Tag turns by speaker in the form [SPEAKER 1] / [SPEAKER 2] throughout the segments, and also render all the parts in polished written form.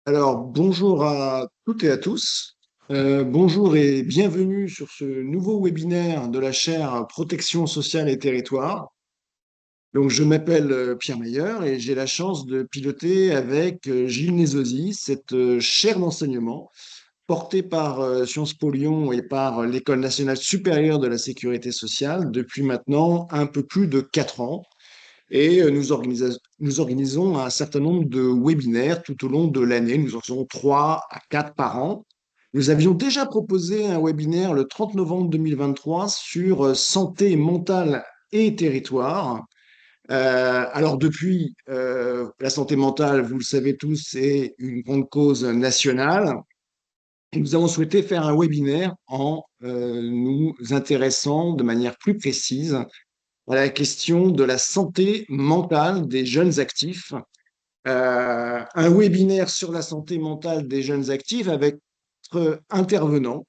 [SPEAKER 1] Alors, bonjour à toutes et à tous. Bonjour et bienvenue sur ce nouveau webinaire de la chaire Protection sociale et territoire. Donc, je m'appelle Pierre Meyer et j'ai la chance de piloter avec Gilles Nézosi cette chaire d'enseignement portée par Sciences Po Lyon et par l'École nationale supérieure de la sécurité sociale depuis maintenant un peu plus de 4 ans. Et nous organisons un certain nombre de webinaires tout au long de l'année. Nous en faisons 3 à 4 par an. Nous avions déjà proposé un webinaire le 30 novembre 2023 sur santé mentale et territoire. Alors depuis, la santé mentale, vous le savez tous, c'est une grande cause nationale. Et nous avons souhaité faire un webinaire en nous intéressant de manière plus précise à la question de la santé mentale des jeunes actifs. Un webinaire sur la santé mentale des jeunes actifs avec intervenants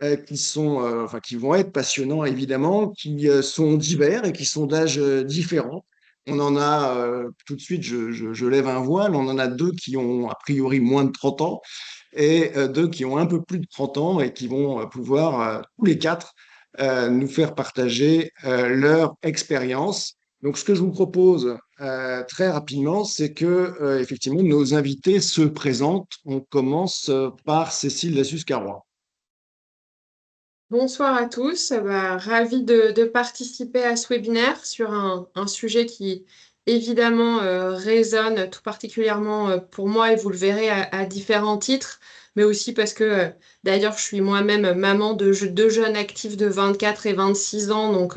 [SPEAKER 1] qui vont être passionnants évidemment, qui sont divers et qui sont d'âges différents. On en a, tout de suite, je lève un voile, on en a deux qui ont a priori moins de 30 ans et deux qui ont un peu plus de 30 ans et qui vont pouvoir, tous les quatre, nous faire partager leur expérience. Donc, ce que je vous propose très rapidement, c'est que effectivement nos invités se présentent. On commence par Cécile Lassus-Carrois.
[SPEAKER 2] Bonsoir à tous, ravi de participer à ce webinaire sur un sujet qui évidemment résonne tout particulièrement pour moi et vous le verrez à différents titres, mais aussi parce que d'ailleurs je suis moi-même maman de deux jeunes actifs de 24 et 26 ans, donc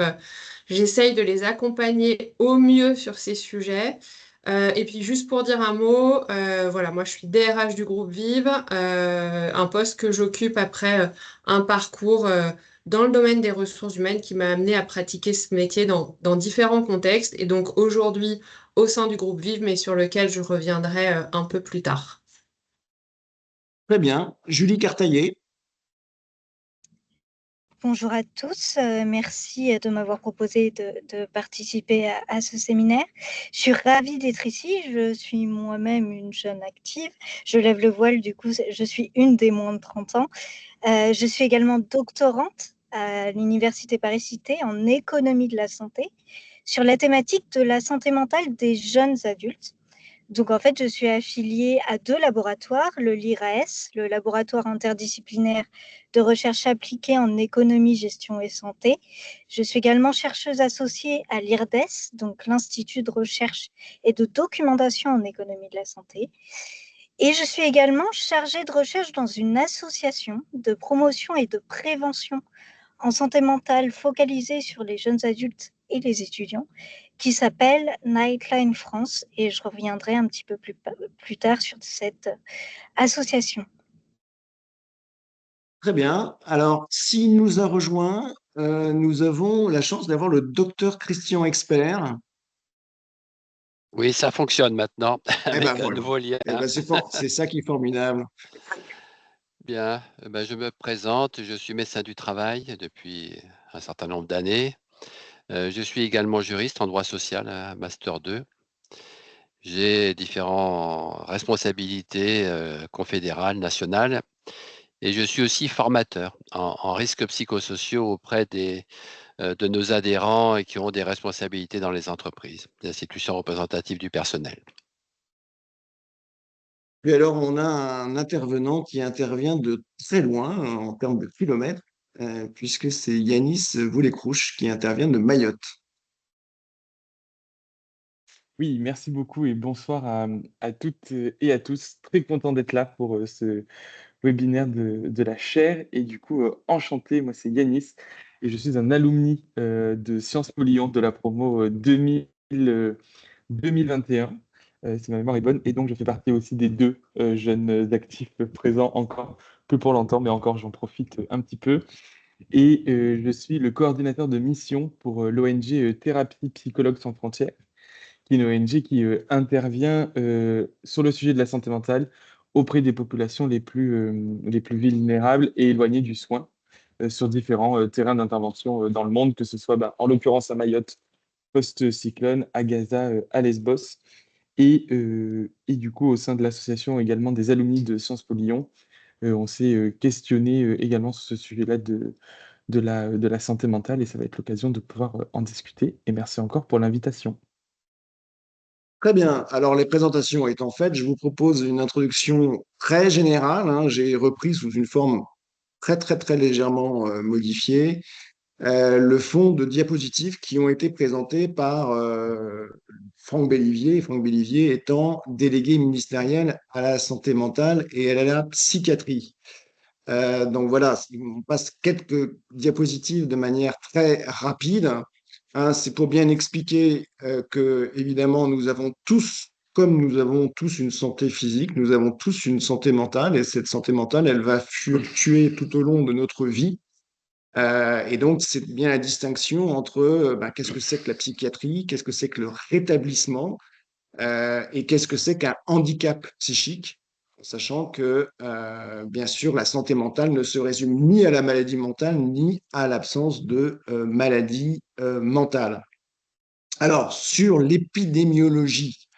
[SPEAKER 2] j'essaye de les accompagner au mieux sur ces sujets. Et puis juste pour dire un mot, voilà, moi je suis DRH du groupe Vive, un poste que j'occupe après un parcours dans le domaine des ressources humaines qui m'a amené à pratiquer ce métier dans différents contextes et donc aujourd'hui au sein du groupe Vive, mais sur lequel je reviendrai un peu plus tard.
[SPEAKER 1] Très bien. Julie Cartaillé.
[SPEAKER 3] Bonjour à tous, merci de m'avoir proposé de participer à ce séminaire. Je suis ravie d'être ici, je suis moi-même une jeune active, je lève le voile, du coup je suis une des moins de 30 ans. Je suis également doctorante à l'Université Paris-Cité en économie de la santé sur la thématique de la santé mentale des jeunes adultes. Donc, en fait, je suis affiliée à 2 laboratoires, le LIRAES, le laboratoire interdisciplinaire de recherche appliquée en économie, gestion et santé. Je suis également chercheuse associée à l'IRDES, donc l'Institut de recherche et de documentation en économie de la santé. Et je suis également chargée de recherche dans une association de promotion et de prévention en santé mentale focalisée sur les jeunes adultes et les étudiants, qui s'appelle Nightline France, et je reviendrai un petit peu plus tard sur cette association.
[SPEAKER 1] Très bien. Alors, s'il nous a rejoint, nous avons la chance d'avoir le docteur Christian Expert.
[SPEAKER 4] Oui, ça fonctionne maintenant
[SPEAKER 1] Eh ben
[SPEAKER 4] avec un
[SPEAKER 1] voilà.
[SPEAKER 4] nouveau lien.
[SPEAKER 1] Eh ben c'est fort, c'est ça qui est formidable.
[SPEAKER 4] Bien, je me présente, je suis médecin du travail depuis un certain nombre d'années. Je suis également juriste en droit social, un master 2. J'ai différentes responsabilités confédérales, nationales, et je suis aussi formateur en risques psychosociaux auprès de nos adhérents et qui ont des responsabilités dans les entreprises, les institutions représentatives du personnel.
[SPEAKER 1] Puis alors, on a un intervenant qui intervient de très loin en termes de kilomètres, puisque c'est Yanis Voulécrouche qui intervient de Mayotte.
[SPEAKER 5] Oui, merci beaucoup et bonsoir à toutes et à tous. Très content d'être là pour ce webinaire de la chaire. Et du coup, enchanté, moi c'est Yanis et je suis un alumni de Sciences Po Lyon de la promo 2021, si ma mémoire est bonne. Et donc, je fais partie aussi des deux jeunes actifs présents encore, peu pour longtemps, mais encore j'en profite un petit peu. Et je suis le coordinateur de mission pour l'ONG Thérapie Psychologues sans frontières, qui est une ONG qui intervient sur le sujet de la santé mentale auprès des populations les plus vulnérables et éloignées du soin sur différents terrains d'intervention dans le monde, que ce soit en l'occurrence à Mayotte, post-cyclone, à Gaza, à Lesbos. Et du coup, au sein de l'association également des alumni de Sciences Po Lyon, on s'est questionné également sur ce sujet-là de la santé mentale et ça va être l'occasion de pouvoir en discuter. Et merci encore pour l'invitation.
[SPEAKER 1] Très bien. Alors, les présentations étant faites, je vous propose une introduction très générale, hein. J'ai repris sous une forme très, très, très légèrement modifiée le fond de diapositives qui ont été présentés par Franck Bellivier. Franck Bellivier étant délégué ministériel à la santé mentale et à la psychiatrie. Donc voilà, on passe quelques diapositives de manière très rapide. Hein, c'est pour bien expliquer que, évidemment, nous avons tous, comme nous avons tous une santé physique, nous avons tous une santé mentale, et cette santé mentale, elle va fluctuer tout au long de notre vie. Et donc, c'est bien la distinction entre qu'est-ce que c'est que la psychiatrie, qu'est-ce que c'est que le rétablissement, et qu'est-ce que c'est qu'un handicap psychique, sachant que, bien sûr, la santé mentale ne se résume ni à la maladie mentale, ni à l'absence de maladie mentale. Alors, sur l'épidémiologie,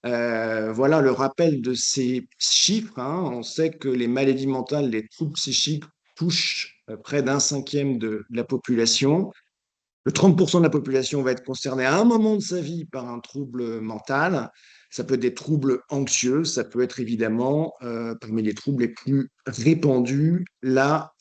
[SPEAKER 1] voilà le rappel de ces chiffres, hein. On sait que les maladies mentales, les troubles psychiques touchent près d'un cinquième de la population. Le 30% de la population va être concernée à un moment de sa vie par un trouble mental. Ça peut être des troubles anxieux, ça peut être évidemment, parmi les troubles les plus répandus, la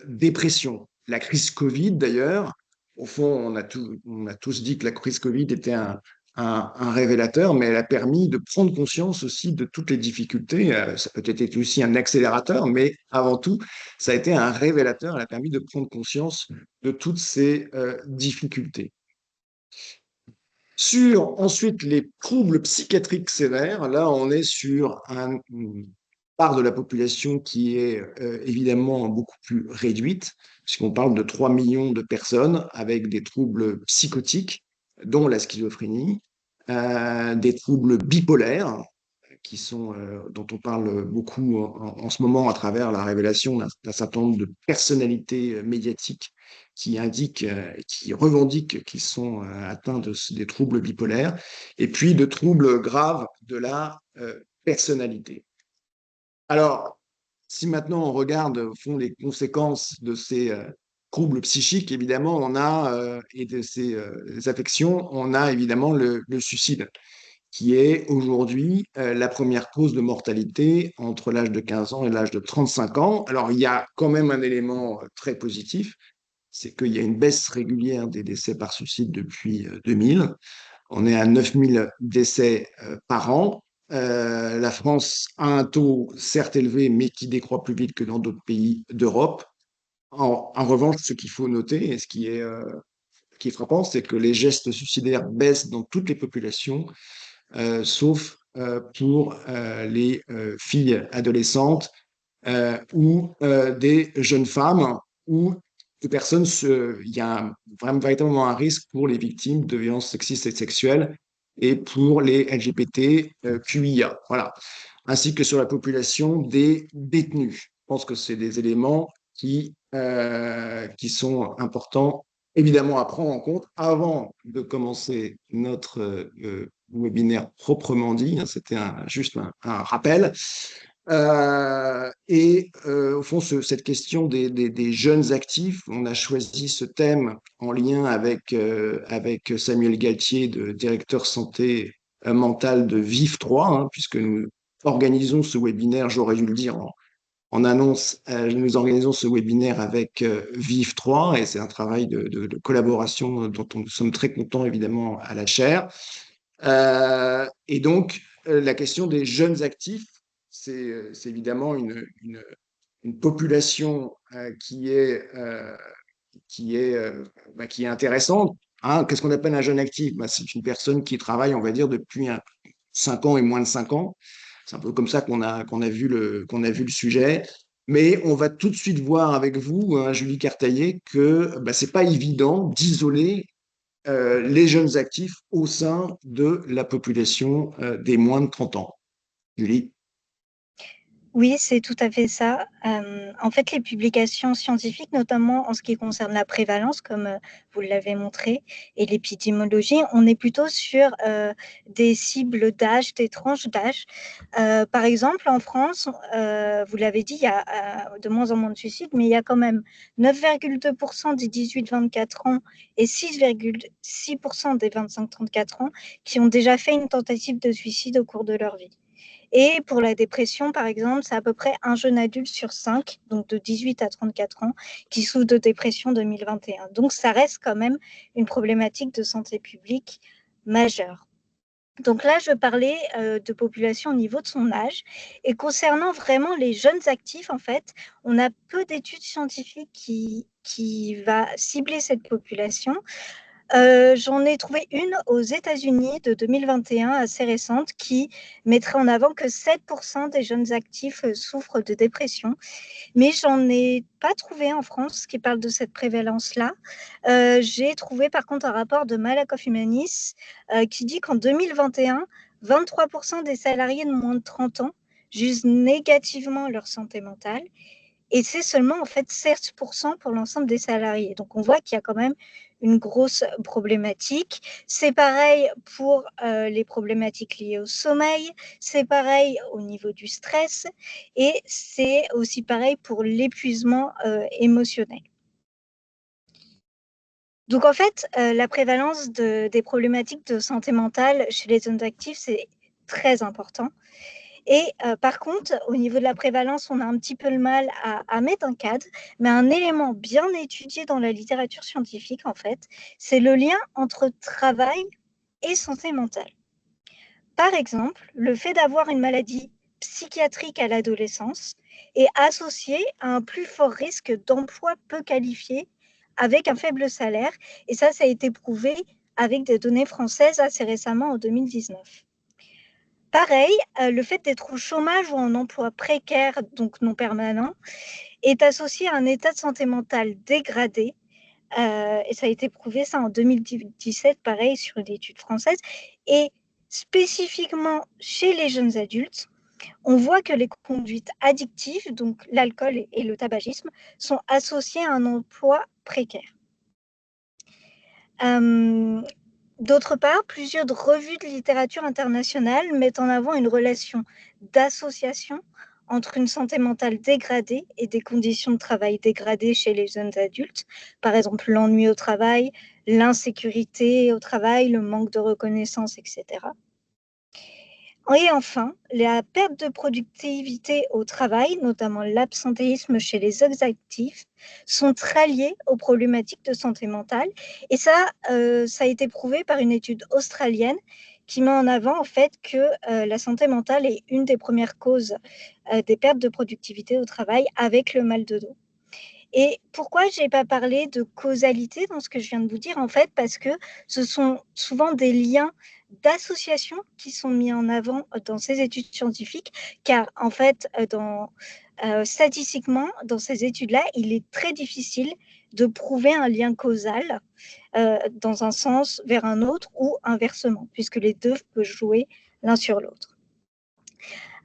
[SPEAKER 1] dépression. La crise Covid, d'ailleurs, au fond, on a tous dit que la crise Covid était un révélateur, mais elle a permis de prendre conscience aussi de toutes les difficultés. Ça peut être aussi un accélérateur, mais avant tout, ça a été un révélateur. Elle a permis de prendre conscience de toutes ces difficultés. Sur ensuite les troubles psychiatriques sévères, là on est sur une part de la population qui est évidemment beaucoup plus réduite, puisqu'on parle de 3 millions de personnes avec des troubles psychotiques, dont la schizophrénie, des troubles bipolaires, dont on parle beaucoup en ce moment à travers la révélation d'un certain nombre de personnalités médiatiques qui revendiquent qu'ils sont atteints des troubles bipolaires, et puis de troubles graves de la personnalité. Alors, si maintenant on regarde au fond les conséquences de ces troubles psychiques, évidemment, et de ces affections, on a évidemment le suicide qui est aujourd'hui la première cause de mortalité entre l'âge de 15 ans et l'âge de 35 ans. Alors, il y a quand même un élément très positif, c'est qu'il y a une baisse régulière des décès par suicide depuis 2000. On est à 9000 décès par an. La France a un taux certes élevé, mais qui décroît plus vite que dans d'autres pays d'Europe. En revanche, ce qu'il faut noter, et qui est frappant, c'est que les gestes suicidaires baissent dans toutes les populations, sauf pour les filles adolescentes ou des jeunes femmes ou de personnes. Il y a vraiment véritablement un risque pour les victimes de violences sexistes et sexuelles et pour les LGBT QIA, voilà, ainsi que sur la population des détenus. Je pense que c'est des éléments qui sont importants, évidemment, à prendre en compte avant de commencer notre webinaire proprement dit. C'était juste un rappel. Au fond, cette question des jeunes actifs, on a choisi ce thème en lien avec Samuel Galtier, directeur santé mentale de VIV3, hein, puisque nous organisons ce webinaire, j'aurais dû le dire en annonce, nous organisons ce webinaire avec VIV3, et c'est un travail de collaboration dont nous sommes très contents, évidemment, à la chaire. Et donc, la question des jeunes actifs, c'est évidemment une population qui est intéressante. Hein, qu'est-ce qu'on appelle un jeune actif? C'est une personne qui travaille, on va dire, depuis 5 ans et moins de 5 ans. C'est un peu comme ça qu'on a vu le sujet. Mais on va tout de suite voir avec vous, hein, Julie Cartaillet, que ce n'est pas évident d'isoler les jeunes actifs au sein de la population des moins de 30 ans. Julie?
[SPEAKER 3] Oui, c'est tout à fait ça. En fait, les publications scientifiques, notamment en ce qui concerne la prévalence, comme vous l'avez montré, et l'épidémiologie, on est plutôt sur des cibles d'âge, des tranches d'âge. Par exemple, en France, vous l'avez dit, il y a de moins en moins de suicides, mais il y a quand même 9,2% des 18-24 ans et 6,6% des 25-34 ans qui ont déjà fait une tentative de suicide au cours de leur vie. Et pour la dépression, par exemple, c'est à peu près un jeune adulte sur 5, donc de 18 à 34 ans, qui souffre de dépression 2021. Donc ça reste quand même une problématique de santé publique majeure. Donc là, je parlais de population au niveau de son âge. Et concernant vraiment les jeunes actifs, en fait, on a peu d'études scientifiques qui va cibler cette population. J'en ai trouvé une aux États-Unis de 2021, assez récente, qui mettrait en avant que 7% des jeunes actifs souffrent de dépression. Mais j'en ai pas trouvé en France qui parle de cette prévalence-là. J'ai trouvé par contre un rapport de Malakoff Humanis qui dit qu'en 2021, 23% des salariés de moins de 30 ans jugent négativement leur santé mentale. Et c'est seulement en fait 16% pour l'ensemble des salariés. Donc on voit qu'il y a quand même une grosse problématique. C'est pareil pour les problématiques liées au sommeil, c'est pareil au niveau du stress et c'est aussi pareil pour l'épuisement émotionnel. Donc en fait, la prévalence des problématiques de santé mentale chez les jeunes actifs, c'est très important. Et par contre, au niveau de la prévalence, on a un petit peu le mal à mettre un cadre, mais un élément bien étudié dans la littérature scientifique, en fait, c'est le lien entre travail et santé mentale. Par exemple, le fait d'avoir une maladie psychiatrique à l'adolescence est associé à un plus fort risque d'emploi peu qualifié avec un faible salaire. Et ça a été prouvé avec des données françaises assez récemment en 2019. Pareil, le fait d'être au chômage ou en emploi précaire, donc non permanent, est associé à un état de santé mentale dégradé. Et ça a été prouvé ça en 2017, pareil, sur une étude française. Et spécifiquement chez les jeunes adultes, on voit que les conduites addictives, donc l'alcool et le tabagisme, sont associées à un emploi précaire. D'autre part, plusieurs revues de littérature internationale mettent en avant une relation d'association entre une santé mentale dégradée et des conditions de travail dégradées chez les jeunes adultes, par exemple l'ennui au travail, l'insécurité au travail, le manque de reconnaissance, etc. Et enfin, la perte de productivité au travail, notamment l'absentéisme chez les actifs, sont très liés aux problématiques de santé mentale. Et ça a été prouvé par une étude australienne qui met en avant en fait que la santé mentale est une des premières causes des pertes de productivité au travail avec le mal de dos. Et pourquoi je n'ai pas parlé de causalité dans ce que je viens de vous dire? En fait, parce que ce sont souvent des liens d'association qui sont mis en avant dans ces études scientifiques, car en fait, statistiquement, dans ces études-là, il est très difficile de prouver un lien causal dans un sens vers un autre ou inversement, puisque les deux peuvent jouer l'un sur l'autre.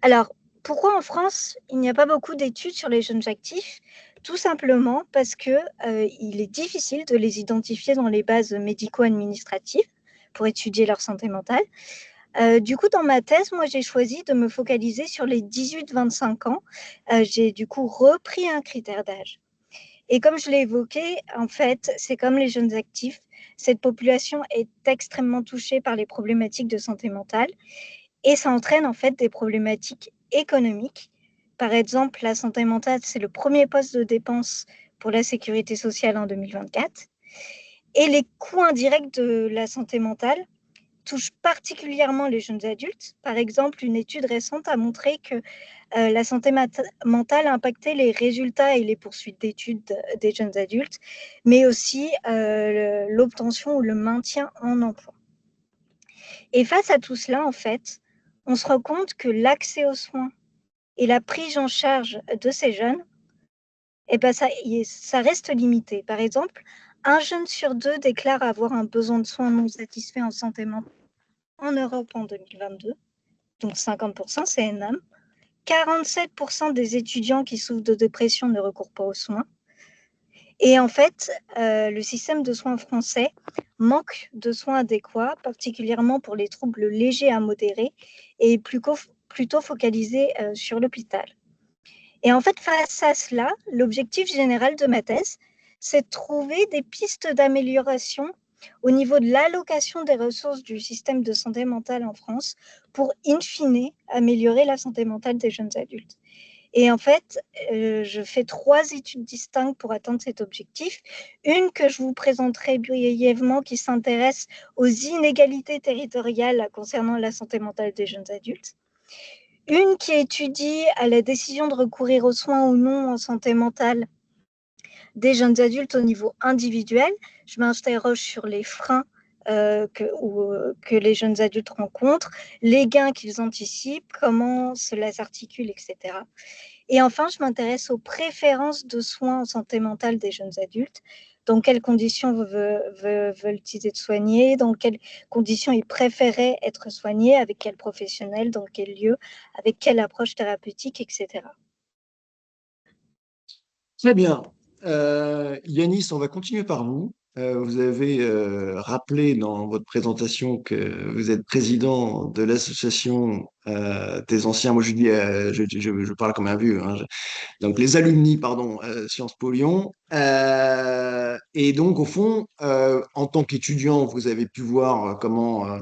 [SPEAKER 3] Alors, pourquoi en France, il n'y a pas beaucoup d'études sur les jeunes actifs? Tout simplement parce qu'il est difficile de les identifier dans les bases médico-administratives pour étudier leur santé mentale. Du coup, dans ma thèse, moi, j'ai choisi de me focaliser sur les 18-25 ans. J'ai du coup repris un critère d'âge. Et comme je l'ai évoqué, en fait, c'est comme les jeunes actifs. Cette population est extrêmement touchée par les problématiques de santé mentale. Et ça entraîne en fait des problématiques économiques. Par exemple, la santé mentale, c'est le premier poste de dépense pour la sécurité sociale en 2024. Et les coûts indirects de la santé mentale touchent particulièrement les jeunes adultes. Par exemple, une étude récente a montré que la santé mentale impactait les résultats et les poursuites d'études des jeunes adultes, mais aussi l'obtention ou le maintien en emploi. Et face à tout cela, en fait, on se rend compte que l'accès aux soins et la prise en charge de ces jeunes, eh ben ça reste limité. Par exemple, un jeune sur deux déclare avoir un besoin de soins non satisfait en santé mentale en Europe en 2022, donc 50%, c'est énorme. 47% des étudiants qui souffrent de dépression ne recourent pas aux soins. Et en fait, le système de soins français manque de soins adéquats, particulièrement pour les troubles légers à modérés, et plutôt focalisé sur l'hôpital. Et en fait, face à cela, l'objectif général de ma thèse, c'est de trouver des pistes d'amélioration au niveau de l'allocation des ressources du système de santé mentale en France pour, in fine, améliorer la santé mentale des jeunes adultes. Et en fait, je fais 3 études distinctes pour atteindre cet objectif. Une que je vous présenterai brièvement qui s'intéresse aux inégalités territoriales concernant la santé mentale des jeunes adultes. Une qui étudie à la décision de recourir aux soins ou non en santé mentale des jeunes adultes au niveau individuel. Je m'interroge sur les freins que les jeunes adultes rencontrent, les gains qu'ils anticipent, comment cela s'articule, etc. Et enfin, je m'intéresse aux préférences de soins en santé mentale des jeunes adultes. Dans quelles conditions veulent-ils être soignés? Dans quelles conditions ils préféraient être soignés? Avec quel professionnel? Dans quel lieu? Avec quelle approche thérapeutique, etc.
[SPEAKER 1] Très bien. Yanis, on va continuer par vous. Vous avez rappelé dans votre présentation que vous êtes président de l'association des anciens, moi je dis, je parle comme un vieux, hein, donc les alumni, pardon, Sciences Po Lyon. Et donc, au fond, en tant qu'étudiant, vous avez pu voir comment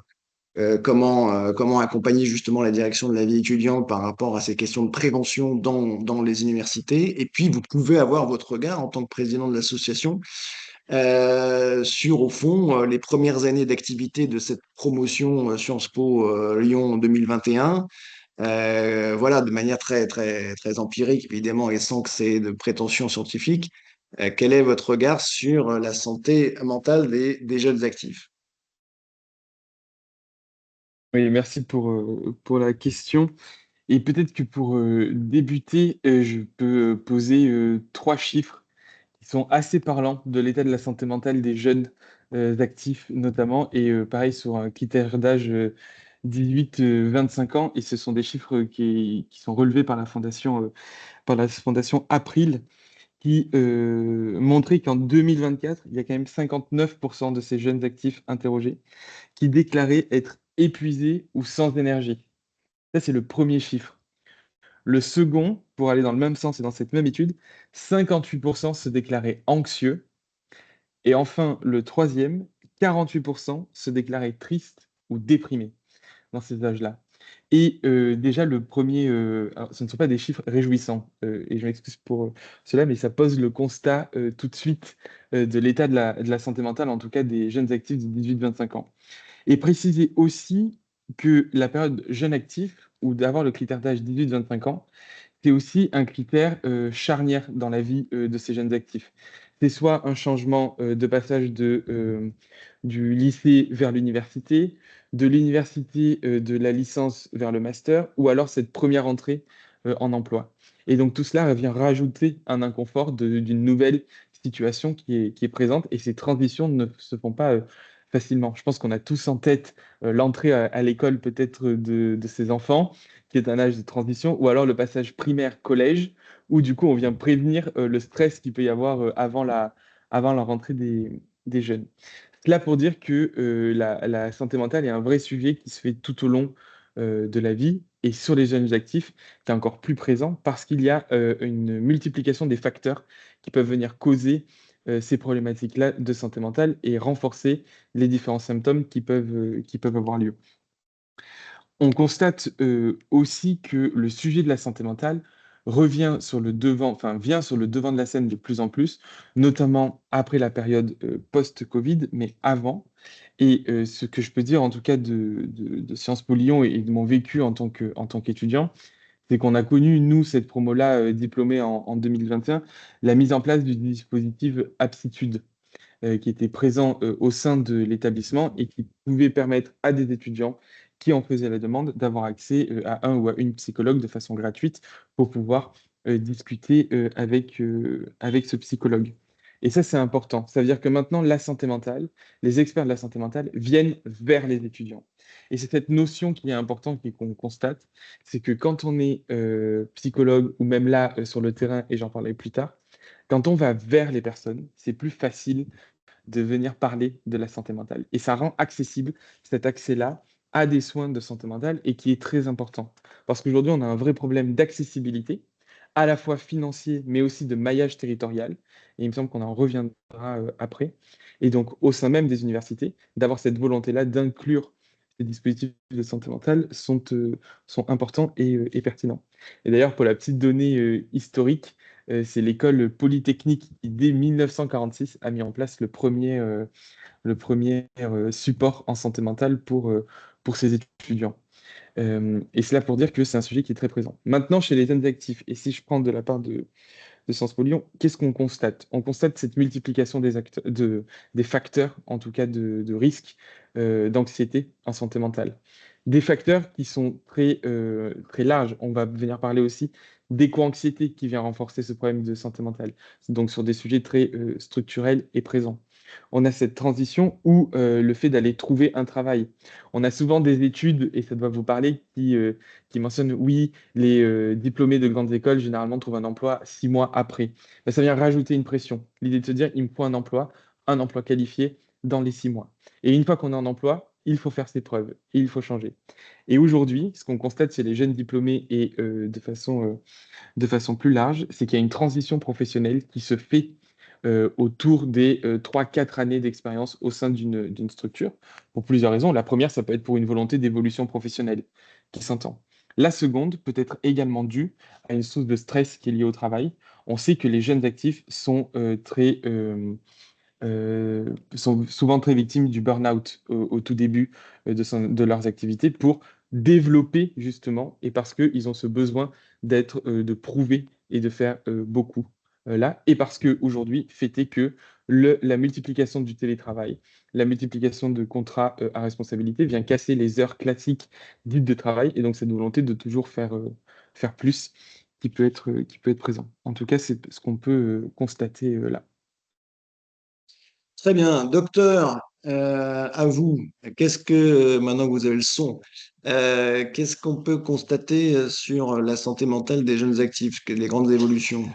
[SPEAKER 1] accompagner justement la direction de la vie étudiante par rapport à ces questions de prévention dans les universités. Et puis, vous pouvez avoir votre regard en tant que président de l'association sur, au fond, les premières années d'activité de cette promotion Sciences Po Lyon 2021. Voilà, de manière très, très, très empirique, évidemment, et sans que c'est de prétention scientifique. Quel est votre regard sur la santé mentale des jeunes actifs?
[SPEAKER 5] Oui, merci pour la question. Et peut-être que pour débuter, je peux poser 3 chiffres qui sont assez parlants de l'état de la santé mentale des jeunes actifs notamment, et pareil sur un critère d'âge 18-25 ans, et ce sont des chiffres qui sont relevés par la fondation April, qui montrait qu'en 2024, il y a quand même 59% de ces jeunes actifs interrogés qui déclaraient être épuisés ou sans énergie. Ça, c'est le premier chiffre. Le second, pour aller dans le même sens et dans cette même étude, 58% se déclaraient anxieux. Et enfin, le troisième, 48% se déclaraient tristes ou déprimés dans ces âges-là. Et déjà, le premier, alors, ce ne sont pas des chiffres réjouissants, et je m'excuse pour cela, mais ça pose le constat tout de suite de l'état de la santé mentale, en tout cas des jeunes actifs de 18-25 ans. Et préciser aussi que la période jeune actif, ou d'avoir le critère d'âge 18-25 ans, c'est aussi un critère charnière dans la vie de ces jeunes actifs. C'est soit un changement de passage du lycée vers l'université, de l'université de la licence vers le master, ou alors cette première entrée en emploi. Et donc tout cela vient rajouter un inconfort d'une nouvelle situation qui est présente, et ces transitions ne se font pas facilement. Je pense qu'on a tous en tête l'entrée à l'école peut-être de ces enfants, qui est un âge de transition, ou alors le passage primaire-collège, où du coup on vient prévenir le stress qu'il peut y avoir avant la rentrée des jeunes. Cela pour dire que la santé mentale est un vrai sujet qui se fait tout au long de la vie, et sur les jeunes actifs, qui est encore plus présent parce qu'il y a une multiplication des facteurs qui peuvent venir causer ces problématiques-là de santé mentale et renforcer les différents symptômes qui peuvent avoir lieu. On constate aussi que le sujet de la santé mentale vient sur le devant de la scène de plus en plus, notamment après la période post-Covid, mais avant. Et ce que je peux dire, en tout cas, de Sciences Po Lyon et de mon vécu en tant qu'étudiant, c'est qu'on a connu, nous, cette promo-là, diplômée en 2021, la mise en place du dispositif Aptitude, qui était présent au sein de l'établissement et qui pouvait permettre à des étudiants qui en faisaient la demande d'avoir accès à un ou à une psychologue de façon gratuite pour pouvoir discuter avec ce psychologue. Et ça, c'est important. Ça veut dire que maintenant, la santé mentale, les experts de la santé mentale viennent vers les étudiants. Et c'est cette notion qui est importante et qu'on constate, c'est que quand on est psychologue ou même là sur le terrain, et j'en parlerai plus tard, quand on va vers les personnes, c'est plus facile de venir parler de la santé mentale. Et ça rend accessible cet accès-là à des soins de santé mentale et qui est très important. Parce qu'aujourd'hui, on a un vrai problème d'accessibilité, à la fois financier, mais aussi de maillage territorial. Et il me semble qu'on en reviendra après. Et donc, au sein même des universités, d'avoir cette volonté-là d'inclure ces dispositifs de santé mentale sont importants et pertinents. Et d'ailleurs, pour la petite donnée historique, c'est l'école polytechnique qui, dès 1946, a mis en place le premier support en santé mentale pour ses étudiants. Et c'est là pour dire que c'est un sujet qui est très présent. Maintenant, chez les jeunes actifs, et si je prends de la part de Sciences Po Lyon, qu'est-ce qu'on constate? On constate cette multiplication des facteurs, en tout cas de risque d'anxiété en santé mentale. Des facteurs qui sont très larges. On va venir parler aussi d'éco-anxiété qui vient renforcer ce problème de santé mentale. Donc sur des sujets très structurels et présents. On a cette transition où le fait d'aller trouver un travail. On a souvent des études, et ça doit vous parler, qui mentionnent, oui, les diplômés de grandes écoles, généralement, trouvent un emploi 6 mois après. Ben, ça vient rajouter une pression. L'idée de se dire, il me faut un emploi qualifié dans les 6 mois. Et une fois qu'on est en emploi, il faut faire ses preuves et il faut changer. Et aujourd'hui, ce qu'on constate chez les jeunes diplômés et de façon plus large, c'est qu'il y a une transition professionnelle qui se fait autour des 3-4 années d'expérience au sein d'une structure, pour plusieurs raisons. La première, ça peut être pour une volonté d'évolution professionnelle qui s'entend. La seconde peut être également due à une source de stress qui est liée au travail. On sait que les jeunes actifs sont souvent très victimes du burn-out au tout début de leurs activités pour développer justement, et parce qu'ils ont ce besoin de prouver et de faire beaucoup là, et parce qu'aujourd'hui, fait est que la multiplication du télétravail, la multiplication de contrats à responsabilité vient casser les heures classiques dites de travail, et donc cette volonté de toujours faire plus qui peut être présent. En tout cas, c'est ce qu'on peut constater là.
[SPEAKER 1] Très bien. Docteur, à vous, maintenant que vous avez le son, qu'est-ce qu'on peut constater sur la santé mentale des jeunes actifs, les grandes évolutions?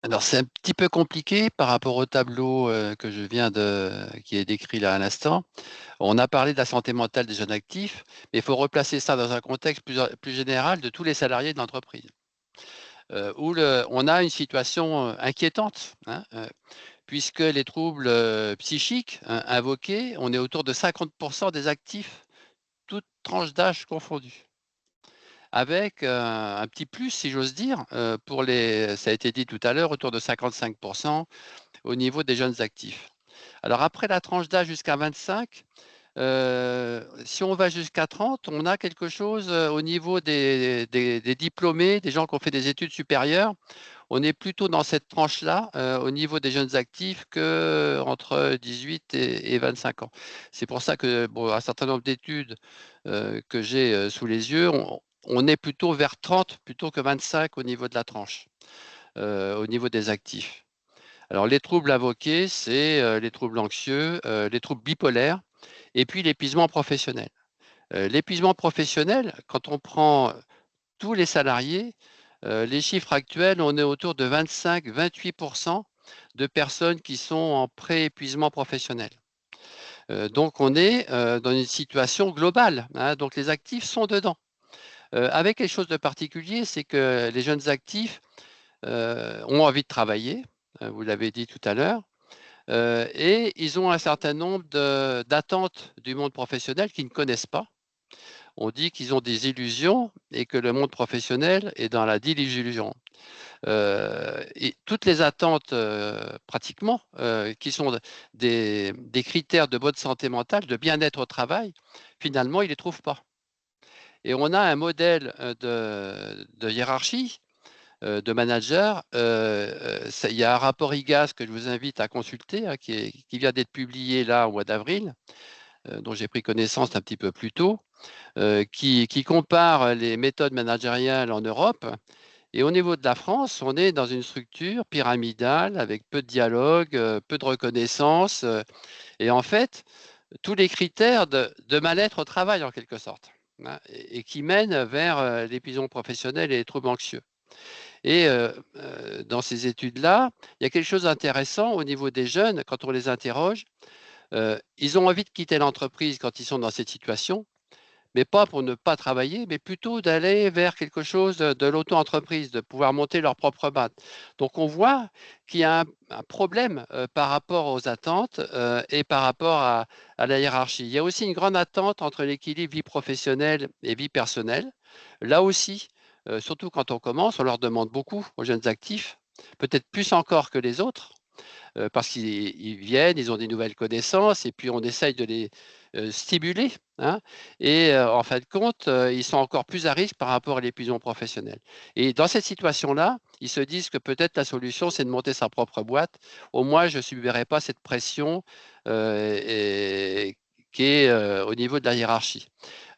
[SPEAKER 4] Alors, c'est un petit peu compliqué par rapport au tableau qui est décrit là à l'instant. On a parlé de la santé mentale des jeunes actifs, mais il faut replacer ça dans un contexte plus général de tous les salariés de l'entreprise, où on a une situation inquiétante, hein, puisque les troubles psychiques invoqués, on est autour de 50% des actifs, toutes tranches d'âge confondues. Avec un petit plus, si j'ose dire, ça a été dit tout à l'heure, autour de 55% au niveau des jeunes actifs. Alors après la tranche d'âge jusqu'à 25, si on va jusqu'à 30, on a quelque chose au niveau des diplômés, des gens qui ont fait des études supérieures. On est plutôt dans cette tranche-là au niveau des jeunes actifs qu'entre 18 et 25 ans. C'est pour ça que, bon, un certain nombre d'études que j'ai sous les yeux, on est plutôt vers 30 plutôt que 25 au niveau de la tranche, au niveau des actifs. Alors, les troubles invoqués, c'est les troubles anxieux, les troubles bipolaires et puis l'épuisement professionnel. L'épuisement professionnel, quand on prend tous les salariés, les chiffres actuels, on est autour de 25-28% de personnes qui sont en pré-épuisement professionnel. Donc, on est dans une situation globale, hein, donc les actifs sont dedans. Avec quelque chose de particulier, c'est que les jeunes actifs ont envie de travailler, vous l'avez dit tout à l'heure, et ils ont un certain nombre d'attentes du monde professionnel qu'ils ne connaissent pas. On dit qu'ils ont des illusions et que le monde professionnel est dans la désillusion. Et toutes les attentes, pratiquement, qui sont des critères de bonne santé mentale, de bien-être au travail, finalement, ils ne les trouvent pas. Et on a un modèle de hiérarchie, de manager. Il y a un rapport IGAS que je vous invite à consulter, hein, qui vient d'être publié là au mois d'avril, dont j'ai pris connaissance un petit peu plus tôt, qui compare les méthodes managériales en Europe Et au niveau de la France, on est dans une structure pyramidale avec peu de dialogue, peu de reconnaissance, et en fait, tous les critères de mal-être au travail, en quelque sorte, hein, et qui mènent vers l'épuisement professionnel et les troubles anxieux. Et dans ces études-là, il y a quelque chose d'intéressant au niveau des jeunes, quand on les interroge, ils ont envie de quitter l'entreprise quand ils sont dans cette situation, mais pas pour ne pas travailler, mais plutôt d'aller vers quelque chose de l'auto-entreprise, de pouvoir monter leur propre boîte. Donc on voit qu'il y a un problème par rapport aux attentes et par rapport à la hiérarchie. Il y a aussi une grande attente entre l'équilibre vie professionnelle et vie personnelle. Là aussi, surtout quand on commence, on leur demande beaucoup aux jeunes actifs, peut-être plus encore que les autres, parce qu'ils viennent, ils ont des nouvelles connaissances, et puis on essaye de les stimuler, hein, et en fin de compte, ils sont encore plus à risque par rapport à l'épuisement professionnel. Et dans cette situation-là, ils se disent que peut-être la solution, c'est de monter sa propre boîte. Au moins, je ne subirai pas cette pression qui est au niveau de la hiérarchie.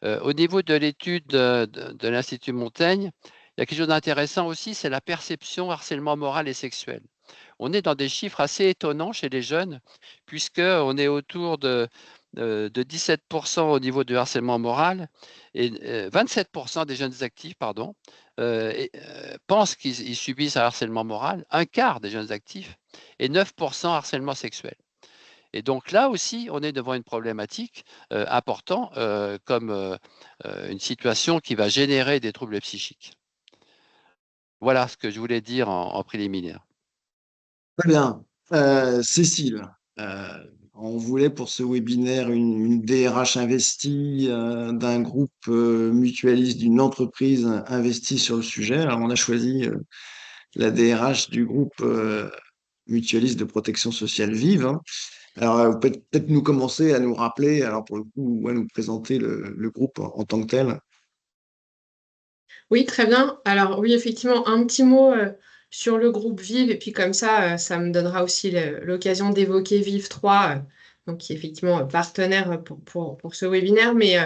[SPEAKER 4] Au niveau de l'étude de l'Institut Montaigne, il y a quelque chose d'intéressant aussi, c'est la perception harcèlement moral et sexuel. On est dans des chiffres assez étonnants chez les jeunes, puisqu'on est autour de 17% au niveau du harcèlement moral et 27% des jeunes actifs, pardon, pensent qu'ils subissent un harcèlement moral, un quart des jeunes actifs, et 9% harcèlement sexuel. Et donc là aussi, on est devant une problématique importante, comme une situation qui va générer des troubles psychiques. Voilà ce que je voulais dire en préliminaire.
[SPEAKER 1] Très bien. Cécile, euh, on voulait pour ce webinaire une DRH investie d'un groupe mutualiste, d'une entreprise investie sur le sujet. Alors, on a choisi la DRH du groupe mutualiste de protection sociale Vive, hein. Alors, peut-être nous commencer à nous rappeler, alors pour le coup, à nous présenter le groupe en tant que tel.
[SPEAKER 2] Oui, très bien. Alors oui, effectivement, un petit mot sur le groupe Vive, et puis comme ça me donnera aussi l'occasion d'évoquer Vive 3, donc qui est effectivement partenaire pour ce webinaire. Mais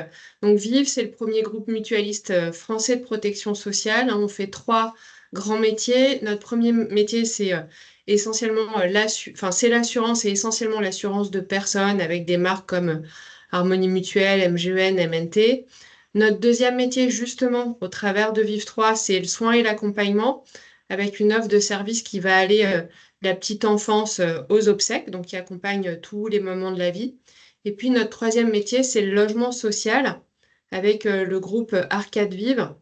[SPEAKER 2] donc Vive, c'est le premier groupe mutualiste français de protection sociale, hein. On fait trois grands métiers. Notre premier métier, c'est essentiellement c'est l'assurance et essentiellement l'assurance de personnes avec des marques comme Harmonie Mutuelle, MGEN, MNT. Notre deuxième métier, justement, au travers de Vive 3, c'est le soin et l'accompagnement, avec une offre de service qui va aller de la petite enfance aux obsèques, donc qui accompagne tous les moments de la vie. Et puis notre troisième métier, c'est le logement social, avec le groupe Arcade Vive,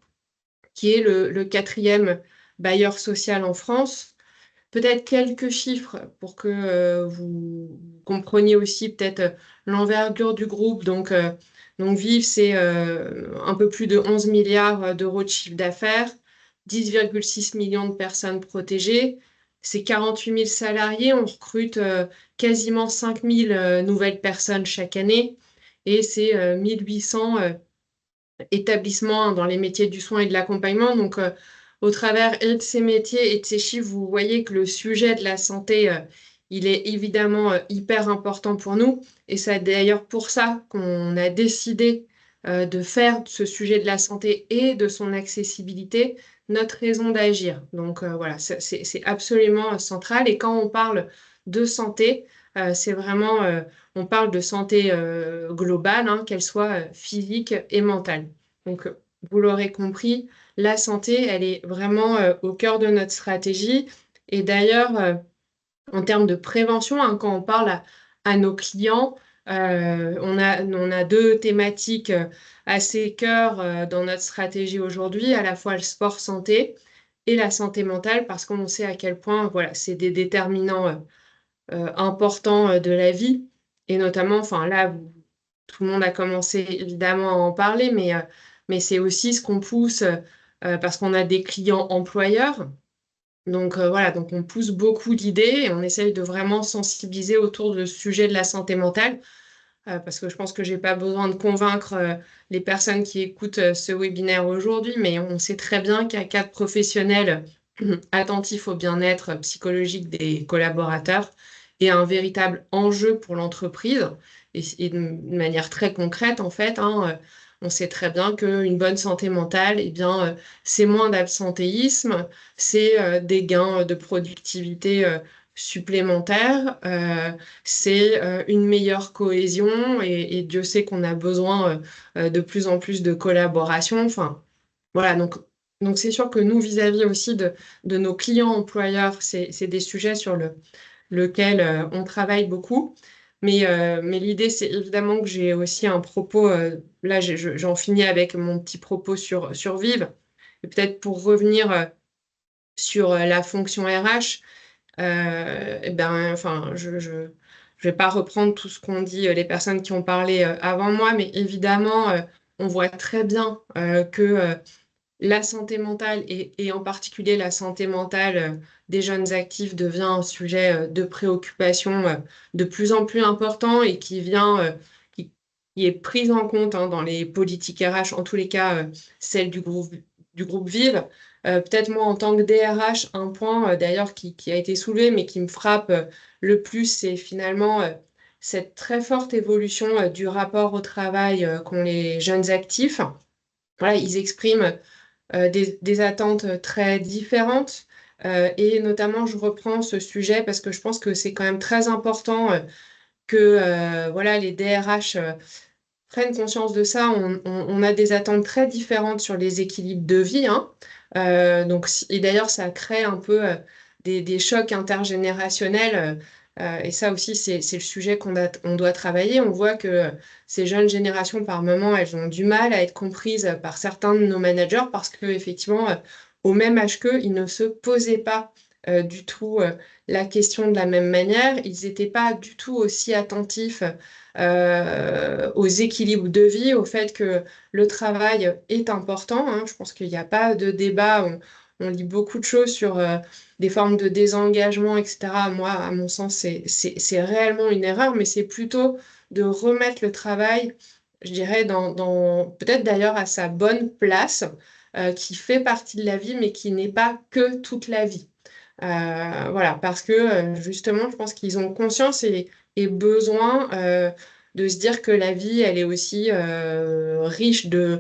[SPEAKER 2] qui est le quatrième bailleur social en France. Peut-être quelques chiffres pour que vous compreniez aussi peut-être l'envergure du groupe. Donc Vive, c'est un peu plus de 11 milliards d'euros de chiffre d'affaires, 10,6 millions de personnes protégées. C'est 48 000 salariés. On recrute quasiment 5 000 nouvelles personnes chaque année. Et c'est 1800 établissements dans les métiers du soin et de l'accompagnement. Donc, au travers et de ces métiers et de ces chiffres, vous voyez que le sujet de la santé, il est évidemment hyper important pour nous. Et c'est d'ailleurs pour ça qu'on a décidé de faire de ce sujet de la santé et de son accessibilité notre raison d'agir. Donc, voilà, c'est absolument central. Et quand on parle de santé, c'est vraiment, on parle de santé globale, hein, qu'elle soit physique et mentale. Donc, vous l'aurez compris, la santé, elle est vraiment au cœur de notre stratégie. Et d'ailleurs, en termes de prévention, hein, quand on parle à nos clients, on a deux thématiques assez cœur dans notre stratégie aujourd'hui, à la fois le sport santé et la santé mentale, parce qu'on sait à quel point, voilà, c'est des déterminants importants de la vie. Et notamment, enfin là, tout le monde a commencé évidemment à en parler, mais c'est aussi ce qu'on pousse parce qu'on a des clients employeurs. Donc voilà, donc on pousse beaucoup d'idées et on essaye de vraiment sensibiliser autour de ce sujet de la santé mentale, parce que je pense que j'ai pas besoin de convaincre les personnes qui écoutent ce webinaire aujourd'hui, mais on sait très bien qu'un cadre professionnel attentif au bien-être psychologique des collaborateurs est un véritable enjeu pour l'entreprise et de manière très concrète en fait, hein, on sait très bien qu'une bonne santé mentale, eh bien, c'est moins d'absentéisme, c'est des gains de productivité supplémentaires, c'est une meilleure cohésion et Dieu sait qu'on a besoin de plus en plus de collaboration. Enfin, voilà, donc c'est sûr que nous, vis-à-vis aussi de nos clients employeurs, c'est des sujets sur lequel on travaille beaucoup. Mais l'idée, c'est évidemment que j'ai aussi un propos, là j'en finis avec mon petit propos sur Vive. Et peut-être pour revenir sur la fonction RH, eh ben, enfin, je vais pas reprendre tout ce qu'ont dit les personnes qui ont parlé avant moi, mais évidemment, on voit très bien que la santé mentale et en particulier la santé mentale des jeunes actifs devient un sujet de préoccupation de plus en plus important et qui est prise en compte dans les politiques RH, en tous les cas celle du groupe Vive. Peut-être moi en tant que DRH, un point d'ailleurs qui a été soulevé mais qui me frappe le plus, c'est finalement cette très forte évolution du rapport au travail qu'ont les jeunes actifs. Voilà, ils expriment des attentes très différentes. Et notamment, je reprends ce sujet parce que je pense que c'est quand même très important que voilà, les DRH prennent conscience de ça. On a des attentes très différentes sur les équilibres de vie, hein. Et d'ailleurs, ça crée un peu des chocs intergénérationnels. Et ça aussi, c'est le sujet on doit travailler. On voit que ces jeunes générations, par moment, elles ont du mal à être comprises par certains de nos managers parce qu'effectivement, au même âge qu'eux, ils ne se posaient pas du tout la question de la même manière. Ils n'étaient pas du tout aussi attentifs aux équilibres de vie, au fait que le travail est important, hein. Je pense qu'il n'y a pas de débat. On lit beaucoup de choses sur des formes de désengagement, etc. Moi, à mon sens, c'est réellement une erreur, mais c'est plutôt de remettre le travail, je dirais, peut-être d'ailleurs à sa bonne place, qui fait partie de la vie, mais qui n'est pas que toute la vie. Voilà, parce que justement, je pense qu'ils ont conscience et besoin de se dire que la vie, elle est aussi riche de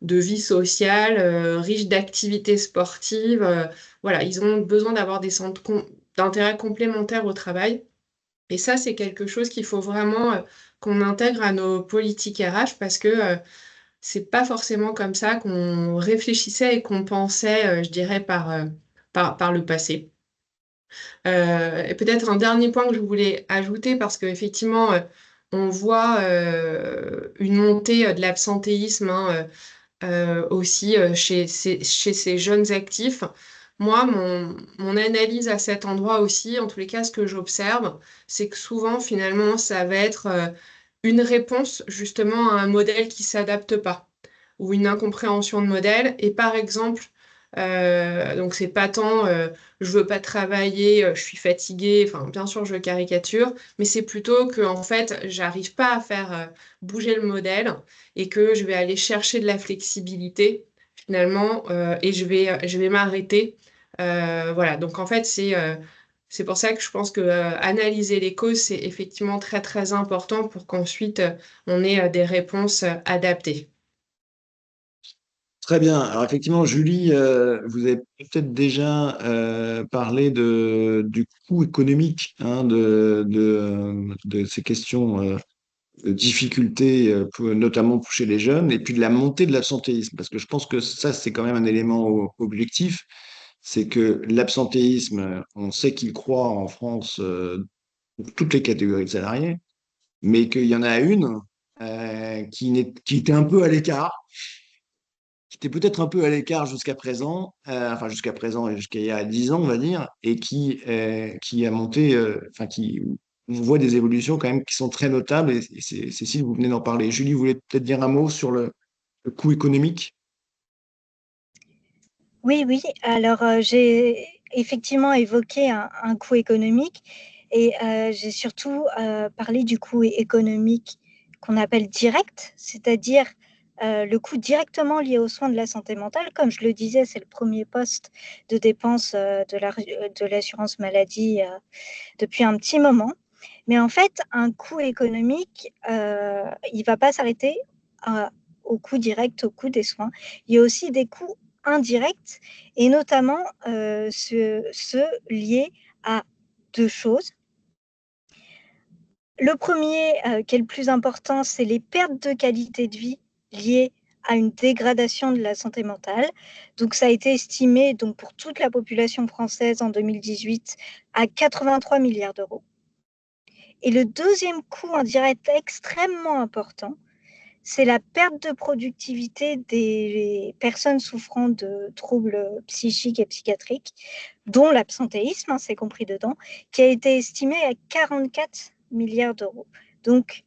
[SPEAKER 2] vie sociale, riche d'activités sportives. Voilà, ils ont besoin d'avoir des centres d'intérêt complémentaires au travail. Et ça, c'est quelque chose qu'il faut vraiment qu'on intègre à nos politiques RH parce que c'est pas forcément comme ça qu'on réfléchissait et qu'on pensait, je dirais, par le passé. Et peut-être un dernier point que je voulais ajouter, parce qu'effectivement, on voit une montée de l'absentéisme, hein, aussi chez ces jeunes actifs. Moi, mon analyse à cet endroit aussi, en tous les cas, ce que j'observe, c'est que souvent, finalement, ça va être une réponse justement à un modèle qui ne s'adapte pas ou une incompréhension de modèle. Et par exemple, donc c'est pas tant je veux pas travailler, je suis fatiguée, enfin bien sûr je caricature, mais c'est plutôt que en fait j'arrive pas à faire bouger le modèle et que je vais aller chercher de la flexibilité finalement et je vais m'arrêter. Voilà, donc en fait c'est pour ça que je pense que analyser les causes c'est effectivement très très important pour qu'ensuite on ait des réponses adaptées.
[SPEAKER 1] Très bien. Alors effectivement, Julie, vous avez peut-être déjà parlé du coût économique, hein, de ces questions de difficultés, notamment chez les jeunes, et puis de la montée de l'absentéisme. Parce que je pense que ça, c'est quand même un élément objectif. C'est que l'absentéisme, on sait qu'il croît en France pour toutes les catégories de salariés, mais qu'il y en a une qui était un peu à l'écart, qui était peut-être un peu à l'écart jusqu'à présent, enfin jusqu'à présent et jusqu'à il y a 10 ans, on va dire, et qui a monté, enfin qui on voit des évolutions quand même qui sont très notables. Et Cécile, vous venez d'en parler. Julie, vous voulez peut-être dire un mot sur le coût économique?
[SPEAKER 3] Oui, oui. Alors, j'ai effectivement évoqué un coût économique et j'ai surtout parlé du coût économique qu'on appelle direct, c'est-à-dire le coût directement lié aux soins de la santé mentale. Comme je le disais, c'est le premier poste de dépense de l'assurance maladie depuis un petit moment. Mais en fait, un coût économique, il ne va pas s'arrêter au coût direct, au coût des soins. Il y a aussi des coûts indirects, et notamment ceux liés à deux choses. Le premier, qui est le plus important, c'est les pertes de qualité de vie liées à une dégradation de la santé mentale. Donc, ça a été estimé donc, pour toute la population française en 2018 à 83 milliards d'euros. Et le deuxième coût indirect extrêmement important, c'est la perte de productivité des personnes souffrant de troubles psychiques et psychiatriques, dont l'absentéisme, c'est compris dedans, qui a été estimé à 44 milliards d'euros. Donc,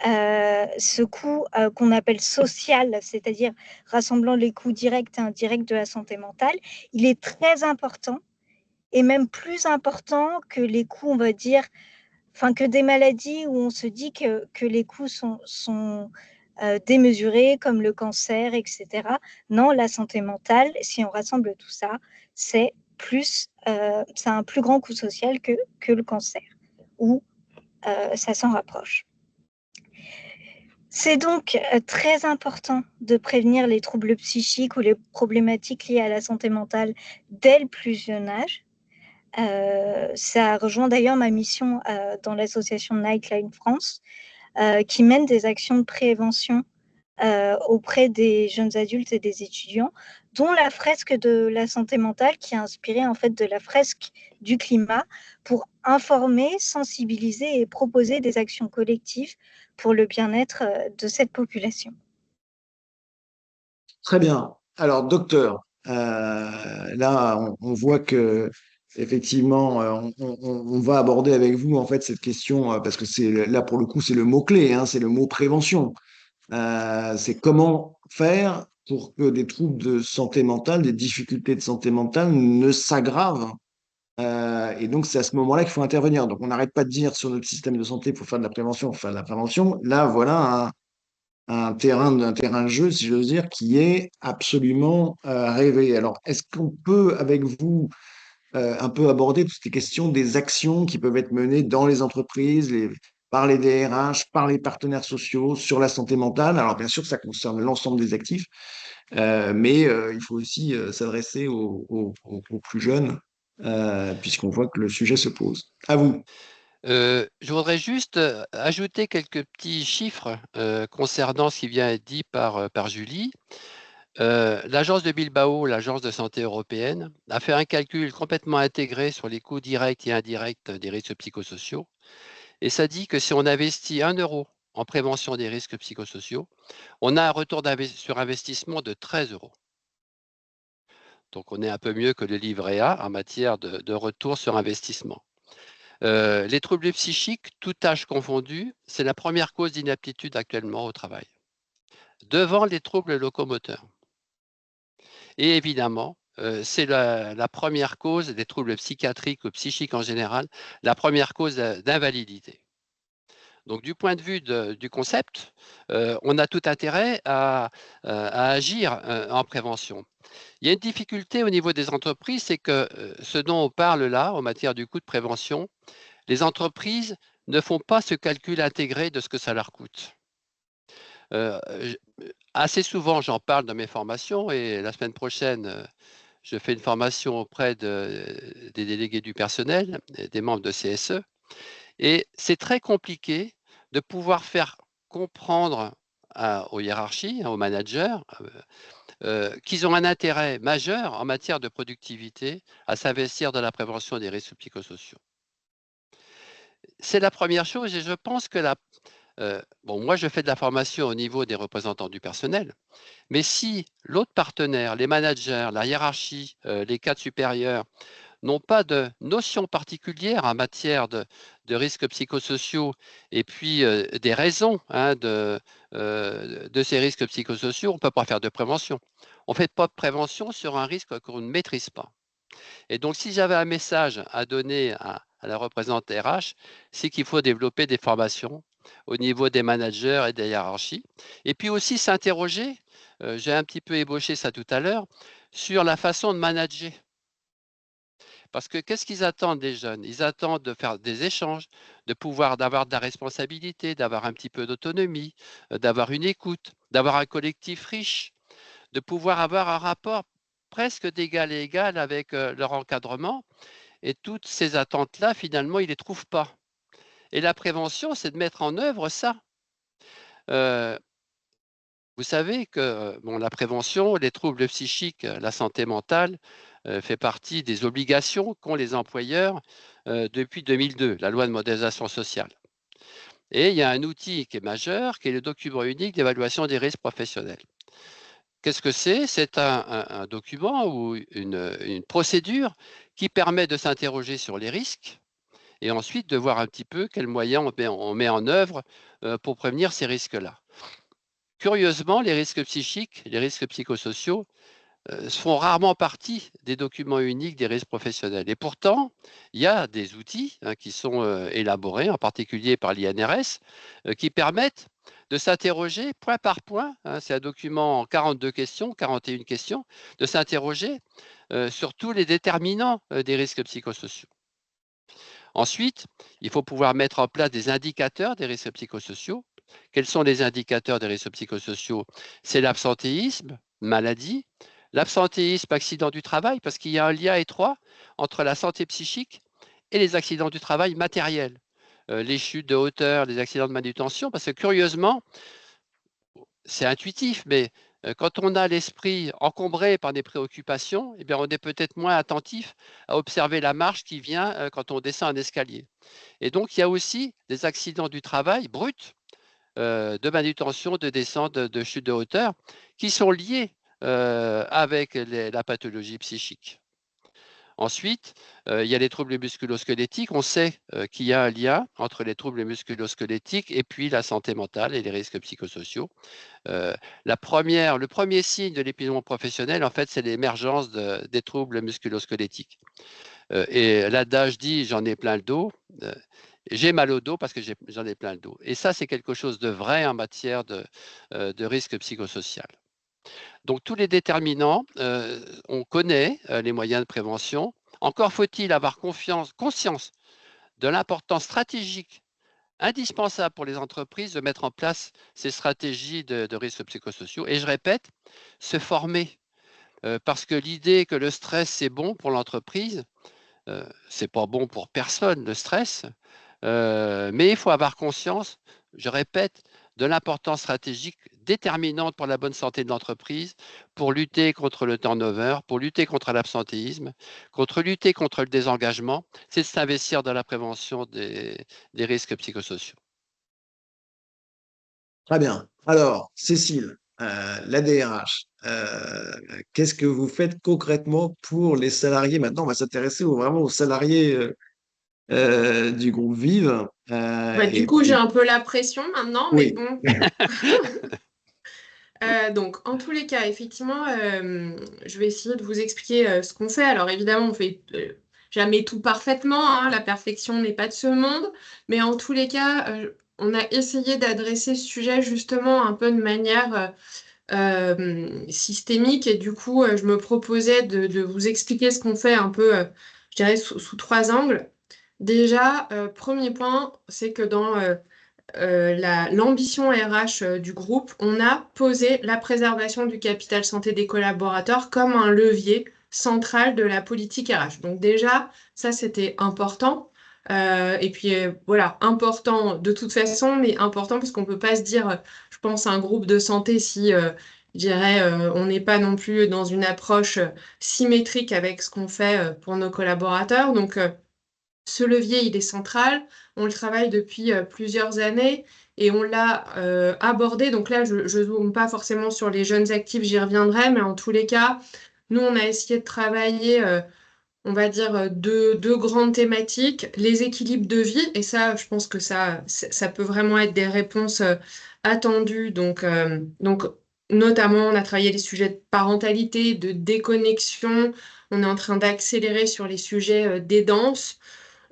[SPEAKER 3] ce coût qu'on appelle social, c'est-à-dire rassemblant les coûts directs et indirects de la santé mentale, il est très important, et même plus important que les coûts, on va dire, que des maladies où on se dit que les coûts sont démesurés, comme le cancer, etc. Non, la santé mentale, si on rassemble tout ça, c'est un plus grand coût social que le cancer, ou ça s'en rapproche. C'est donc très important de prévenir les troubles psychiques ou les problématiques liées à la santé mentale dès le plus jeune âge. Ça rejoint d'ailleurs ma mission dans l'association Nightline France, qui mène des actions de prévention auprès des jeunes adultes et des étudiants, dont la fresque de la santé mentale, qui est inspirée en fait de la fresque du climat, pour informer, sensibiliser et proposer des actions collectives pour le bien-être de cette population.
[SPEAKER 1] Très bien. Alors, docteur, là, on voit que effectivement, on va aborder avec vous en fait cette question parce que c'est là pour le coup, c'est le mot-clé, hein, c'est le mot prévention. C'est comment faire pour que des troubles de santé mentale, des difficultés de santé mentale ne s'aggravent. Et donc, c'est à ce moment-là qu'il faut intervenir. Donc, on n'arrête pas de dire sur notre système de santé, il faut faire de la prévention, il faut faire de la prévention. Là, voilà un terrain de jeu, si j'ose dire, qui est absolument rêvé. Alors, est-ce qu'on peut, avec vous, un peu aborder toutes ces questions des actions qui peuvent être menées dans les entreprises, par les DRH, par les partenaires sociaux sur la santé mentale? Alors, bien sûr, ça concerne l'ensemble des actifs, mais il faut aussi s'adresser aux plus jeunes, puisqu'on voit que le sujet se pose. À vous.
[SPEAKER 4] Je voudrais juste ajouter quelques petits chiffres concernant ce qui vient être dit par Julie. L'agence de Bilbao, l'agence de santé européenne, a fait un calcul complètement intégré sur les coûts directs et indirects des risques psychosociaux. Et ça dit que si on investit 1 euro en prévention des risques psychosociaux, on a un retour sur investissement de 13 euros. Donc on est un peu mieux que le livret A en matière de retour sur investissement. Les troubles psychiques, tout âge confondu, c'est la première cause d'inaptitude actuellement au travail, devant les troubles locomoteurs. Et évidemment, c'est la première cause des troubles psychiatriques ou psychiques en général, la première cause d'invalidité. Donc du point de vue du concept, on a tout intérêt à agir en prévention. Il y a une difficulté au niveau des entreprises, c'est que ce dont on parle là, en matière du coût de prévention, les entreprises ne font pas ce calcul intégré de ce que ça leur coûte. Assez souvent, j'en parle dans mes formations et la semaine prochaine, je fais une formation auprès des délégués du personnel, des membres de CSE. Et c'est très compliqué de pouvoir faire comprendre aux hiérarchies, aux managers, qu'ils ont un intérêt majeur en matière de productivité à s'investir dans la prévention des risques psychosociaux. C'est la première chose et je pense que moi je fais de la formation au niveau des représentants du personnel, mais si l'autre partenaire, les managers, la hiérarchie, les cadres supérieurs n'ont pas de notion particulière en matière de risques psychosociaux et puis des raisons de ces risques psychosociaux, on ne peut pas faire de prévention. On ne fait pas de prévention sur un risque qu'on ne maîtrise pas. Et donc, si j'avais un message à donner à la représentante RH, c'est qu'il faut développer des formations au niveau des managers et des hiérarchies. Et puis aussi s'interroger, j'ai un petit peu ébauché ça tout à l'heure, sur la façon de manager. Parce que qu'est-ce qu'ils attendent des jeunes? Ils attendent de faire des échanges, d'avoir de la responsabilité, d'avoir un petit peu d'autonomie, d'avoir une écoute, d'avoir un collectif riche, de pouvoir avoir un rapport presque d'égal à égal avec leur encadrement. Et toutes ces attentes-là, finalement, ils ne les trouvent pas. Et la prévention, c'est de mettre en œuvre ça. Euh, Vous savez que bon, la prévention, les troubles psychiques, la santé mentale fait partie des obligations qu'ont les employeurs depuis 2002, la loi de modernisation sociale. Et il y a un outil qui est majeur, qui est le document unique d'évaluation des risques professionnels. Qu'est-ce que c'est? C'est un document ou une procédure qui permet de s'interroger sur les risques et ensuite de voir un petit peu quels moyens on met en œuvre pour prévenir ces risques-là. Curieusement, les risques psychiques, les risques psychosociaux font rarement partie des documents uniques des risques professionnels. Et pourtant, il y a des outils qui sont élaborés, en particulier par l'INRS, qui permettent de s'interroger point par point, c'est un document en 42 questions, 41 questions, de s'interroger sur tous les déterminants des risques psychosociaux. Ensuite, il faut pouvoir mettre en place des indicateurs des risques psychosociaux. Quels sont les indicateurs des risques psychosociaux? C'est l'absentéisme, maladie, l'absentéisme, accident du travail, parce qu'il y a un lien étroit entre la santé psychique et les accidents du travail matériels, les chutes de hauteur, les accidents de manutention, parce que curieusement, c'est intuitif, mais quand on a l'esprit encombré par des préoccupations, eh bien, on est peut-être moins attentif à observer la marche qui vient quand on descend un escalier. Et donc, il y a aussi des accidents du travail bruts, de manutention, de descente, de chute de hauteur, qui sont liés avec la pathologie psychique. Ensuite, il y a les troubles musculo-squelettiques. On sait qu'il y a un lien entre les troubles musculo-squelettiques et puis la santé mentale et les risques psychosociaux. Le premier signe de l'épuisement professionnel, en fait, c'est l'émergence des troubles musculo-squelettiques. Et l'adage dit « j'en ai plein le dos ». J'ai mal au dos parce que j'en ai plein le dos. Et ça, c'est quelque chose de vrai en matière de risque psychosocial. Donc, tous les déterminants, on connaît les moyens de prévention. Encore faut-il avoir conscience de l'importance stratégique indispensable pour les entreprises de mettre en place ces stratégies de risques psychosociaux. Et je répète, se former. Parce que l'idée que le stress, c'est bon pour l'entreprise, c'est pas bon pour personne, le stress. Mais il faut avoir conscience, je répète, de l'importance stratégique déterminante pour la bonne santé de l'entreprise, pour lutter contre le turnover, pour lutter contre l'absentéisme, lutter contre le désengagement, c'est de s'investir dans la prévention des risques psychosociaux.
[SPEAKER 1] Très bien. Alors, Cécile, la DRH, qu'est-ce que vous faites concrètement pour les salariés? Maintenant, on va s'intéresser vraiment aux salariés du groupe Vive.
[SPEAKER 2] Du coup, j'ai un peu la pression maintenant, mais
[SPEAKER 1] Oui.
[SPEAKER 2] bon. Donc, en tous les cas, effectivement, je vais essayer de vous expliquer ce qu'on fait. Alors, évidemment, on fait jamais tout parfaitement, hein, la perfection n'est pas de ce monde, mais en tous les cas, on a essayé d'adresser ce sujet justement un peu de manière systémique, et du coup, je me proposais de vous expliquer ce qu'on fait un peu, je dirais, sous trois angles. Déjà, premier point, c'est que dans l'ambition RH du groupe, on a posé la préservation du capital santé des collaborateurs comme un levier central de la politique RH. Donc déjà, ça c'était important. Et puis voilà, important de toute façon, mais important parce qu'on ne peut pas se dire, je pense, à un groupe de santé si, je dirais, on n'est pas non plus dans une approche symétrique avec ce qu'on fait pour nos collaborateurs. Donc, ce levier, il est central. On le travaille depuis plusieurs années et on l'a abordé. Donc là, je ne zoome pas forcément sur les jeunes actifs, j'y reviendrai, mais en tous les cas, nous, on a essayé de travailler, on va dire, deux grandes thématiques, les équilibres de vie, et ça, je pense que ça peut vraiment être des réponses attendues. Donc, notamment, on a travaillé les sujets de parentalité, de déconnexion. On est en train d'accélérer sur les sujets d'aidance.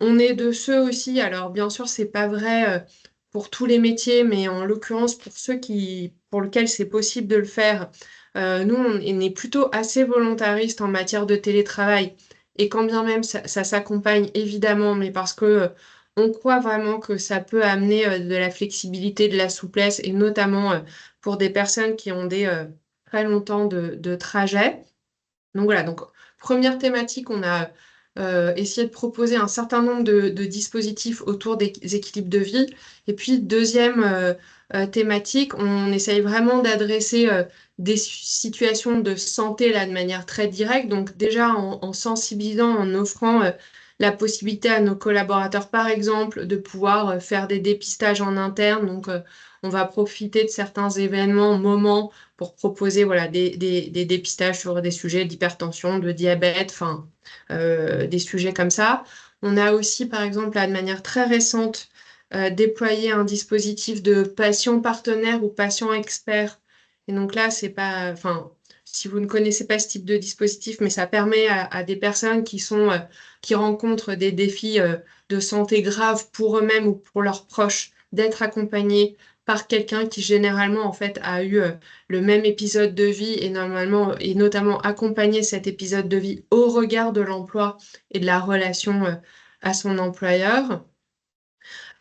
[SPEAKER 2] On est de ceux aussi, alors bien sûr, c'est pas vrai pour tous les métiers, mais en l'occurrence pour ceux pour lesquels c'est possible de le faire. Nous, on est plutôt assez volontariste en matière de télétravail et quand bien même ça s'accompagne évidemment, mais parce que on croit vraiment que ça peut amener de la flexibilité, de la souplesse, et notamment pour des personnes qui ont des très longtemps de trajet. Donc voilà, donc première thématique, on a essayé de proposer un certain nombre de dispositifs autour des équilibres de vie. Et puis deuxième thématique, on essaye vraiment d'adresser des situations de santé là de manière très directe. Donc déjà en sensibilisant, en offrant la possibilité à nos collaborateurs, par exemple, de pouvoir faire des dépistages en interne. Donc on va profiter de certains événements, moments pour proposer voilà, des dépistages sur des sujets d'hypertension, de diabète, enfin, des sujets comme ça. On a aussi, par exemple, là, de manière très récente, déployé un dispositif de patient partenaire ou patient expert. Et donc là, c'est pas, enfin, si vous ne connaissez pas ce type de dispositif, mais ça permet à des personnes qui rencontrent des défis de santé graves pour eux-mêmes ou pour leurs proches, d'être accompagnés par quelqu'un qui généralement en fait a eu le même épisode de vie et normalement et notamment accompagner cet épisode de vie au regard de l'emploi et de la relation à son employeur.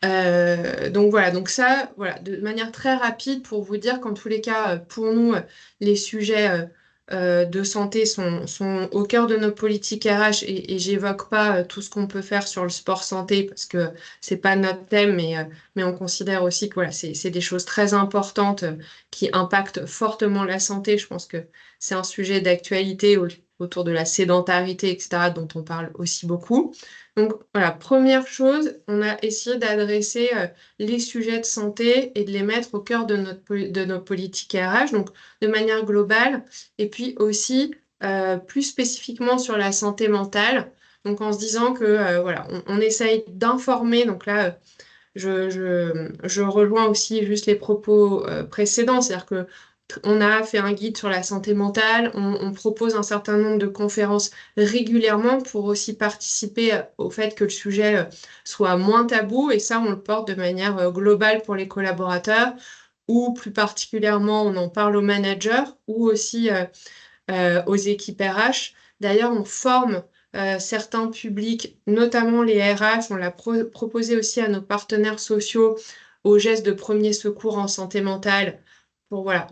[SPEAKER 2] Donc voilà, donc ça, voilà, de manière très rapide pour vous dire qu'en tous les cas, pour nous, les sujets de santé sont au cœur de nos politiques RH et j'évoque pas tout ce qu'on peut faire sur le sport santé parce que c'est pas notre thème, mais on considère aussi que voilà, c'est des choses très importantes qui impactent fortement la santé. Je pense que c'est un sujet d'actualité autour de la sédentarité, etc., dont on parle aussi beaucoup. Donc voilà, première chose, on a essayé d'adresser les sujets de santé et de les mettre au cœur de nos politiques RH, donc de manière globale, et puis aussi plus spécifiquement sur la santé mentale, donc en se disant que voilà, on essaye d'informer, donc là je rejoins aussi juste les propos précédents, c'est-à-dire que on a fait un guide sur la santé mentale, on propose un certain nombre de conférences régulièrement pour aussi participer au fait que le sujet soit moins tabou, et ça, on le porte de manière globale pour les collaborateurs, ou plus particulièrement, on en parle aux managers, ou aussi aux équipes RH. D'ailleurs, on forme certains publics, notamment les RH, on l'a proposé aussi à nos partenaires sociaux aux gestes de premier secours en santé mentale pour voilà,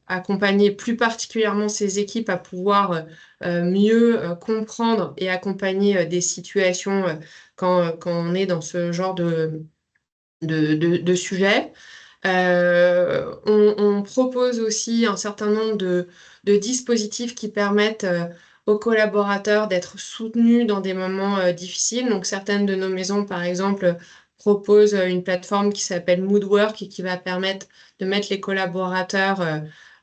[SPEAKER 2] accompagner plus particulièrement ces équipes à pouvoir mieux comprendre et accompagner des situations quand on est dans ce genre de sujet. On propose aussi un certain nombre de dispositifs qui permettent aux collaborateurs d'être soutenus dans des moments difficiles. Donc, certaines de nos maisons, par exemple, proposent une plateforme qui s'appelle Moodwork et qui va permettre de mettre les collaborateurs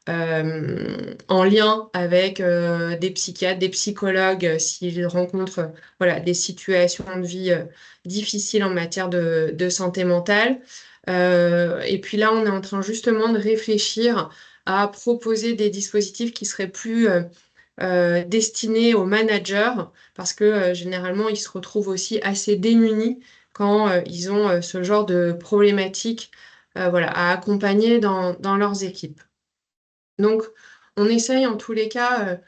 [SPEAKER 2] en lien avec des psychiatres, des psychologues, s'ils rencontrent voilà, des situations de vie difficiles en matière de santé mentale. Et puis là, on est en train justement de réfléchir à proposer des dispositifs qui seraient plus destinés aux managers, parce que généralement, ils se retrouvent aussi assez démunis quand ils ont ce genre de problématiques voilà, à accompagner dans leurs équipes. Donc, on essaye en tous les cas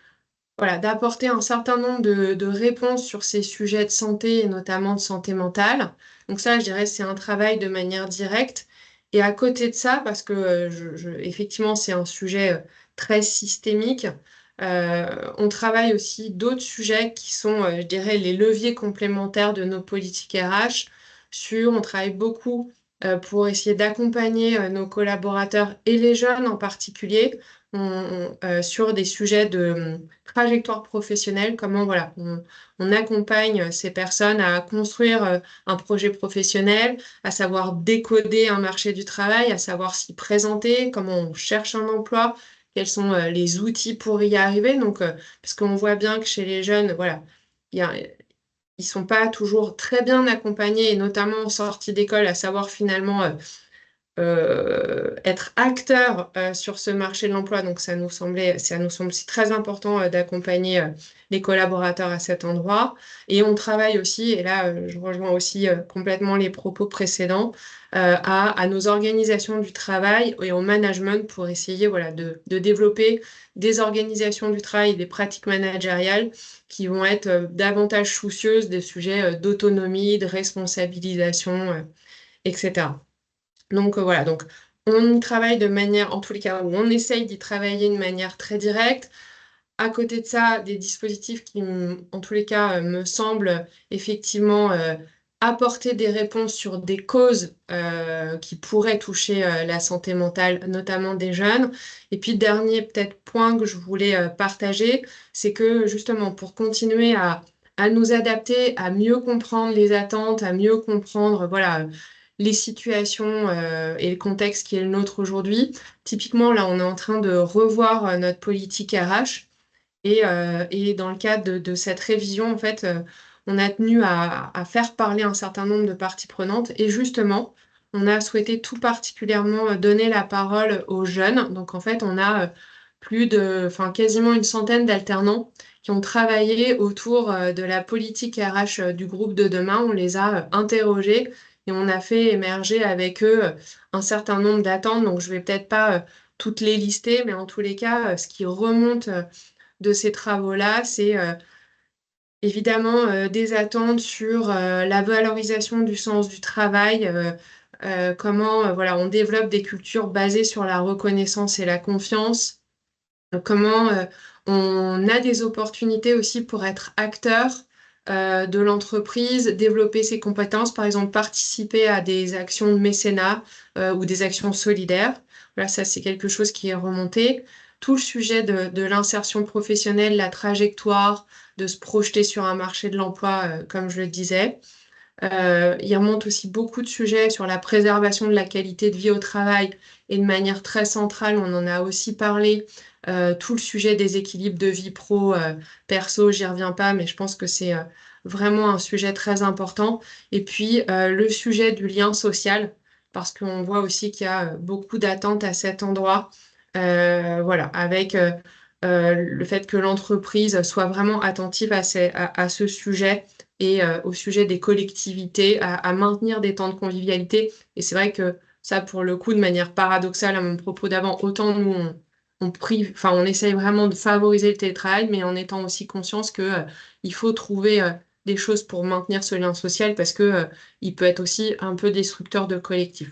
[SPEAKER 2] voilà, d'apporter un certain nombre de réponses sur ces sujets de santé et notamment de santé mentale. Donc ça, je dirais, c'est un travail de manière directe. Et à côté de ça, parce que effectivement, c'est un sujet très systémique, on travaille aussi d'autres sujets qui sont, je dirais, les leviers complémentaires de nos politiques RH. On travaille beaucoup pour essayer d'accompagner nos collaborateurs et les jeunes en particulier sur des sujets de trajectoire professionnelle, comment voilà, on accompagne ces personnes à construire un projet professionnel, à savoir décoder un marché du travail, à savoir s'y présenter, comment on cherche un emploi, quels sont les outils pour y arriver. Donc, parce qu'on voit bien que chez les jeunes, voilà, ils sont pas toujours très bien accompagnés, et notamment en sortie d'école, à savoir finalement être acteur sur ce marché de l'emploi. Donc, ça nous semble aussi très important d'accompagner les collaborateurs à cet endroit. Et on travaille aussi, et là, je rejoins aussi complètement les propos précédents, à nos organisations du travail et au management pour essayer de développer des organisations du travail et des pratiques managériales qui vont être davantage soucieuses des sujets d'autonomie, de responsabilisation, etc. Donc voilà, donc on y travaille de manière, en tous les cas, où on essaye d'y travailler de manière très directe. À côté de ça, des dispositifs qui, en tous les cas, me semblent effectivement apporter des réponses sur des causes qui pourraient toucher la santé mentale, notamment des jeunes. Et puis, dernier peut-être point que je voulais partager, c'est que justement, pour continuer à nous adapter, à mieux comprendre les attentes, à mieux comprendre, voilà, les situations et le contexte qui est le nôtre aujourd'hui. Typiquement, là, on est en train de revoir notre politique RH. Et dans le cadre de cette révision, en fait, on a tenu à faire parler un certain nombre de parties prenantes. Et justement, on a souhaité tout particulièrement donner la parole aux jeunes. Donc, en fait, on a enfin, quasiment une centaine d'alternants qui ont travaillé autour de la politique RH du groupe de demain. On les a interrogés et on a fait émerger avec eux un certain nombre d'attentes. Donc, je vais peut-être pas toutes les lister, mais en tous les cas, ce qui remonte de ces travaux-là, c'est évidemment des attentes sur la valorisation du sens du travail, comment voilà, on développe des cultures basées sur la reconnaissance et la confiance, comment on a des opportunités aussi pour être acteur de l'entreprise, développer ses compétences, par exemple participer à des actions de mécénat ou des actions solidaires. Voilà, ça c'est quelque chose qui est remonté. Tout le sujet de l'insertion professionnelle, la trajectoire, de se projeter sur un marché de l'emploi, comme je le disais. Il remonte aussi beaucoup de sujets sur la préservation de la qualité de vie au travail et de manière très centrale, on en a aussi parlé, tout le sujet des équilibres de vie pro, perso, j'y reviens pas, mais je pense que c'est vraiment un sujet très important. Et puis le sujet du lien social, parce qu'on voit aussi qu'il y a beaucoup d'attentes à cet endroit, voilà, avec le fait que l'entreprise soit vraiment attentive à ce sujet et au sujet des collectivités, à maintenir des temps de convivialité. Et c'est vrai que ça, pour le coup, de manière paradoxale à mon propos d'avant, autant nous, on essaye vraiment de favoriser le télétravail, mais en étant aussi conscience que il faut trouver des choses pour maintenir ce lien social parce que il peut être aussi un peu destructeur de collectif.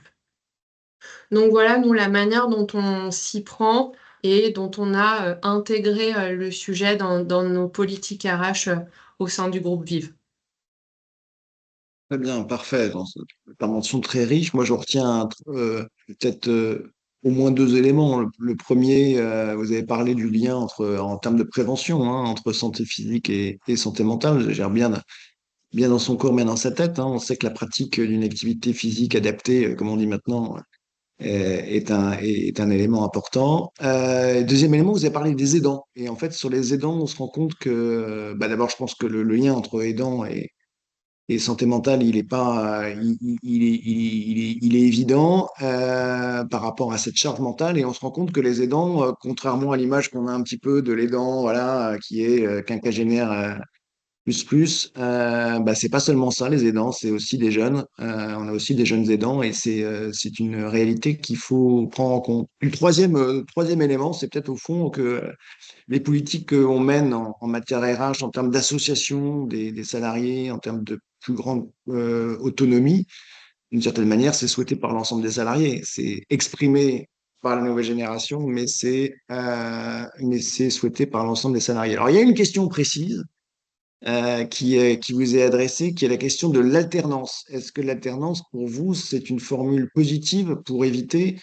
[SPEAKER 2] Donc voilà, nous, la manière dont on s'y prend et dont on a intégré le sujet dans nos politiques RH au sein du groupe Vive.
[SPEAKER 1] Très bien, parfait. Intervention très riche. Moi, je retiens peut-être au moins deux éléments. Le premier, vous avez parlé du lien en termes de prévention, hein, entre santé physique et santé mentale. Je gère bien dans son corps, mais dans sa tête, hein. On sait que la pratique d'une activité physique adaptée, comme on dit maintenant, est un élément important. Deuxième élément, vous avez parlé des aidants. Et en fait, sur les aidants, on se rend compte que, bah, d'abord, je pense que le lien entre aidants et santé mentale, il est pas, il est évident par rapport à cette charge mentale. Et on se rend compte que les aidants, contrairement à l'image qu'on a un petit peu de l'aidant, voilà, qui est quinquagénaire bah, c'est pas seulement ça, les aidants, c'est aussi des jeunes. On a aussi des jeunes aidants et c'est une réalité qu'il faut prendre en compte. Puis le troisième élément, c'est peut-être au fond que les politiques qu'on mène en matière RH, en termes d'association des salariés, en termes de plus grande autonomie, d'une certaine manière, c'est souhaité par l'ensemble des salariés. C'est exprimé par la nouvelle génération, mais c'est souhaité par l'ensemble des salariés. Alors, il y a une question précise qui vous est adressée, qui est la question de l'alternance. Est-ce que l'alternance, pour vous, c'est une formule positive pour éviter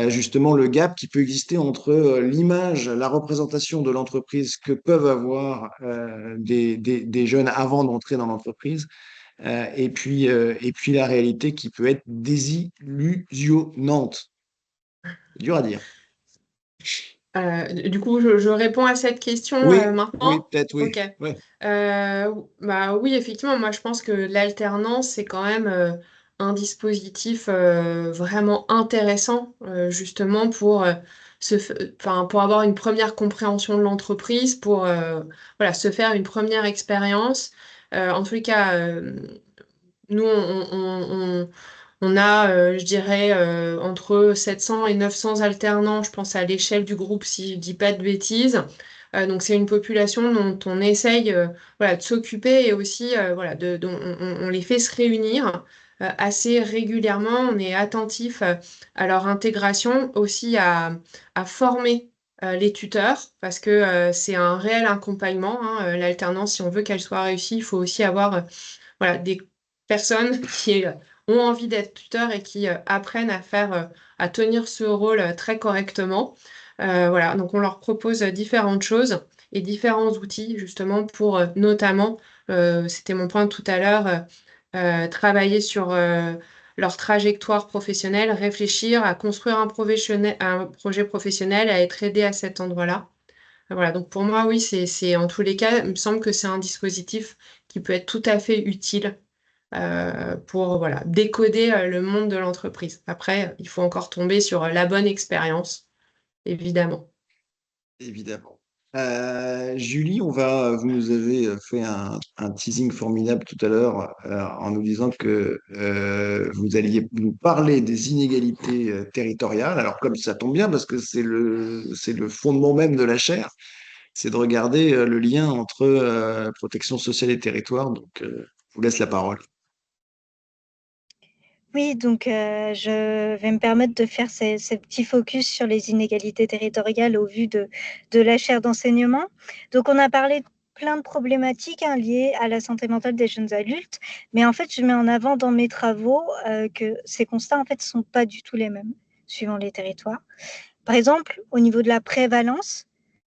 [SPEAKER 1] justement le gap qui peut exister entre l'image, la représentation de l'entreprise que peuvent avoir des jeunes avant d'entrer dans l'entreprise, et puis la réalité qui peut être désillusionnante. C'est dur à dire.
[SPEAKER 2] Du coup, je réponds à cette question
[SPEAKER 1] Oui, oui,
[SPEAKER 2] maintenant.
[SPEAKER 1] peut-être, oui.
[SPEAKER 2] Ok.
[SPEAKER 1] Ouais.
[SPEAKER 2] Bah oui, effectivement, moi je pense que l'alternance, c'est quand même un dispositif vraiment intéressant, justement pour, pour avoir une première compréhension de l'entreprise, pour voilà, se faire une première expérience. En tous les cas, nous, on a, je dirais, entre 700 et 900 alternants, je pense à l'échelle du groupe, si je dis pas de bêtises. Donc c'est une population dont on essaye voilà, de s'occuper et aussi voilà, dont on les fait se réunir assez régulièrement. On est attentif à leur intégration, aussi à former les tuteurs, parce que c'est un réel accompagnement, hein, l'alternance, si on veut qu'elle soit réussie, il faut aussi avoir voilà, des personnes qui ont envie d'être tuteurs et qui apprennent à faire, à tenir ce rôle très correctement. Voilà, donc on leur propose différentes choses et différents outils justement pour notamment, c'était mon point tout à l'heure, travailler sur leur trajectoire professionnelle, réfléchir à construire un projet professionnel, à être aidé à cet endroit-là. Voilà, donc pour moi, oui, c'est en tous les cas, il me semble que c'est un dispositif qui peut être tout à fait utile pour voilà, décoder le monde de l'entreprise. Après, il faut encore tomber sur la bonne expérience, évidemment.
[SPEAKER 1] Évidemment. Julie, vous nous avez fait un teasing formidable tout à l'heure en nous disant que vous alliez nous parler des inégalités territoriales. Alors comme ça tombe bien parce que c'est le fondement même de la chaire, c'est de regarder le lien entre protection sociale et territoire. Donc je vous laisse la parole.
[SPEAKER 3] Oui, donc je vais me permettre de faire ces petits focus sur les inégalités territoriales au vu de la chaire d'enseignement. Donc on a parlé de plein de problématiques liées à la santé mentale des jeunes adultes, mais en fait je mets en avant dans mes travaux que ces constats en fait sont pas du tout les mêmes suivant les territoires. Par exemple, au niveau de la prévalence,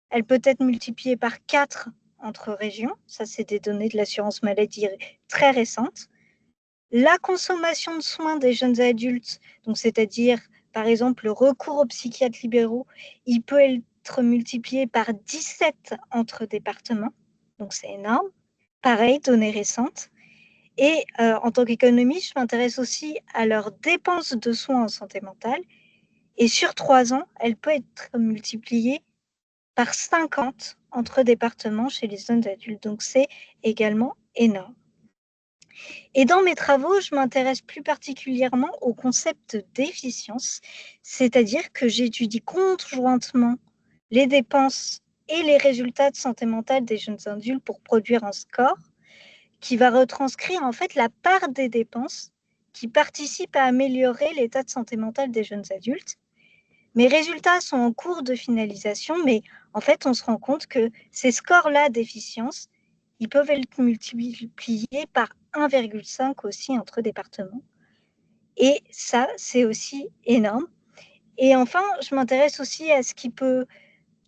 [SPEAKER 3] elle peut être multipliée par 4 entre régions. Ça, c'est des données de l'assurance maladie très récentes. La consommation de soins des jeunes adultes, donc c'est-à-dire par exemple le recours aux psychiatres libéraux, il peut être multiplié par 17 entre départements, donc c'est énorme. Pareil, données récentes. Et en tant qu'économiste, je m'intéresse aussi à leurs dépenses de soins en santé mentale. Et sur 3 ans, elle peut être multipliée par 50 entre départements chez les jeunes adultes. Donc c'est également énorme. Et dans mes travaux, je m'intéresse plus particulièrement au concept d'efficience, c'est-à-dire que j'étudie conjointement les dépenses et les résultats de santé mentale des jeunes adultes pour produire un score qui va retranscrire en fait la part des dépenses qui participent à améliorer l'état de santé mentale des jeunes adultes. Mes résultats sont en cours de finalisation, mais en fait, on se rend compte que ces scores-là d'efficience, ils peuvent être multipliés par 1,5 aussi entre départements. Et ça, c'est aussi énorme. Et enfin, je m'intéresse aussi à ce qui peut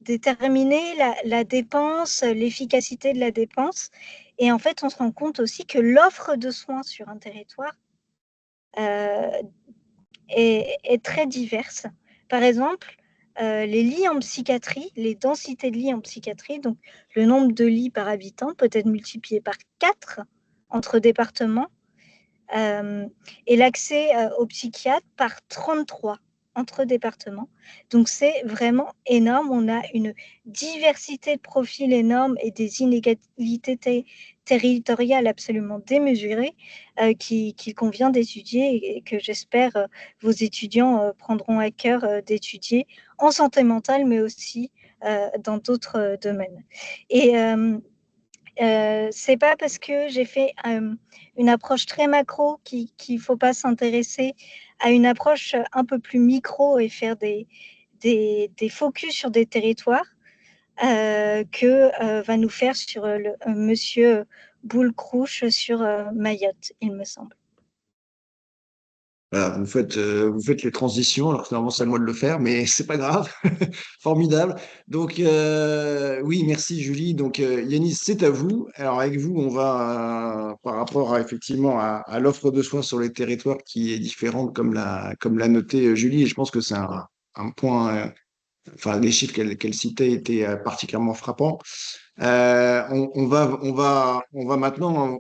[SPEAKER 3] déterminer la dépense, l'efficacité de la dépense. Et en fait, on se rend compte aussi que l'offre de soins sur un territoire est très diverse. Par exemple, les lits en psychiatrie, les densités de lits en psychiatrie, donc le nombre de lits par habitant peut être multiplié par 4 entre départements et l'accès aux psychiatres par 33 entre départements. Donc c'est vraiment énorme. On a une diversité de profils énorme et des inégalités territoriales absolument démesurées qu'il convient d'étudier et que j'espère vos étudiants prendront à cœur d'étudier en santé mentale, mais aussi dans d'autres domaines. Et c'est pas parce que j'ai fait une approche très macro qu'il ne faut pas s'intéresser à une approche un peu plus micro et faire des focus sur des territoires que va nous faire sur monsieur Boule-Crouche sur Mayotte, il me semble.
[SPEAKER 1] Voilà, vous faites les transitions, alors que normalement c'est à moi de le faire, mais c'est pas grave. Formidable. Donc, oui, merci Julie. Donc, Yanis, c'est à vous. Alors, avec vous, on va, par rapport effectivement à l'offre de soins sur les territoires qui est différente, comme l'a noté Julie, et je pense que c'est un point, enfin, les chiffres qu'elle citait étaient particulièrement frappants. On va maintenant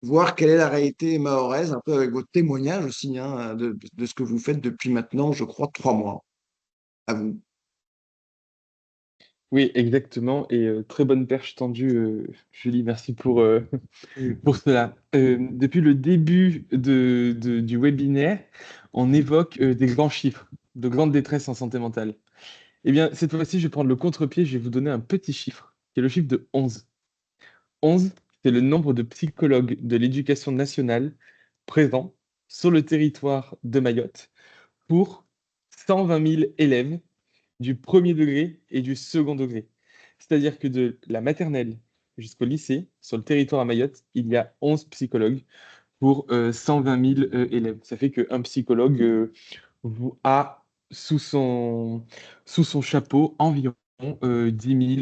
[SPEAKER 1] voir quelle est la réalité mahoraise, un peu avec votre témoignage aussi, hein, de ce que vous faites depuis maintenant, je crois, 3 mois. À vous.
[SPEAKER 5] Oui, exactement. Et très bonne perche tendue, Julie. Merci pour cela. Depuis le début du webinaire, on évoque des grands chiffres, de grandes détresses en santé mentale. Eh bien, cette fois-ci, je vais prendre le contre-pied. Je vais vous donner un petit chiffre, qui est le chiffre de 11. 11, c'est le nombre de psychologues de l'éducation nationale présents sur le territoire de Mayotte pour 120 000 élèves du premier degré et du second degré. C'est-à-dire que de la maternelle jusqu'au lycée, sur le territoire à Mayotte, il y a 11 psychologues pour 120 000 élèves. Ça fait qu'un psychologue a sous son chapeau environ 10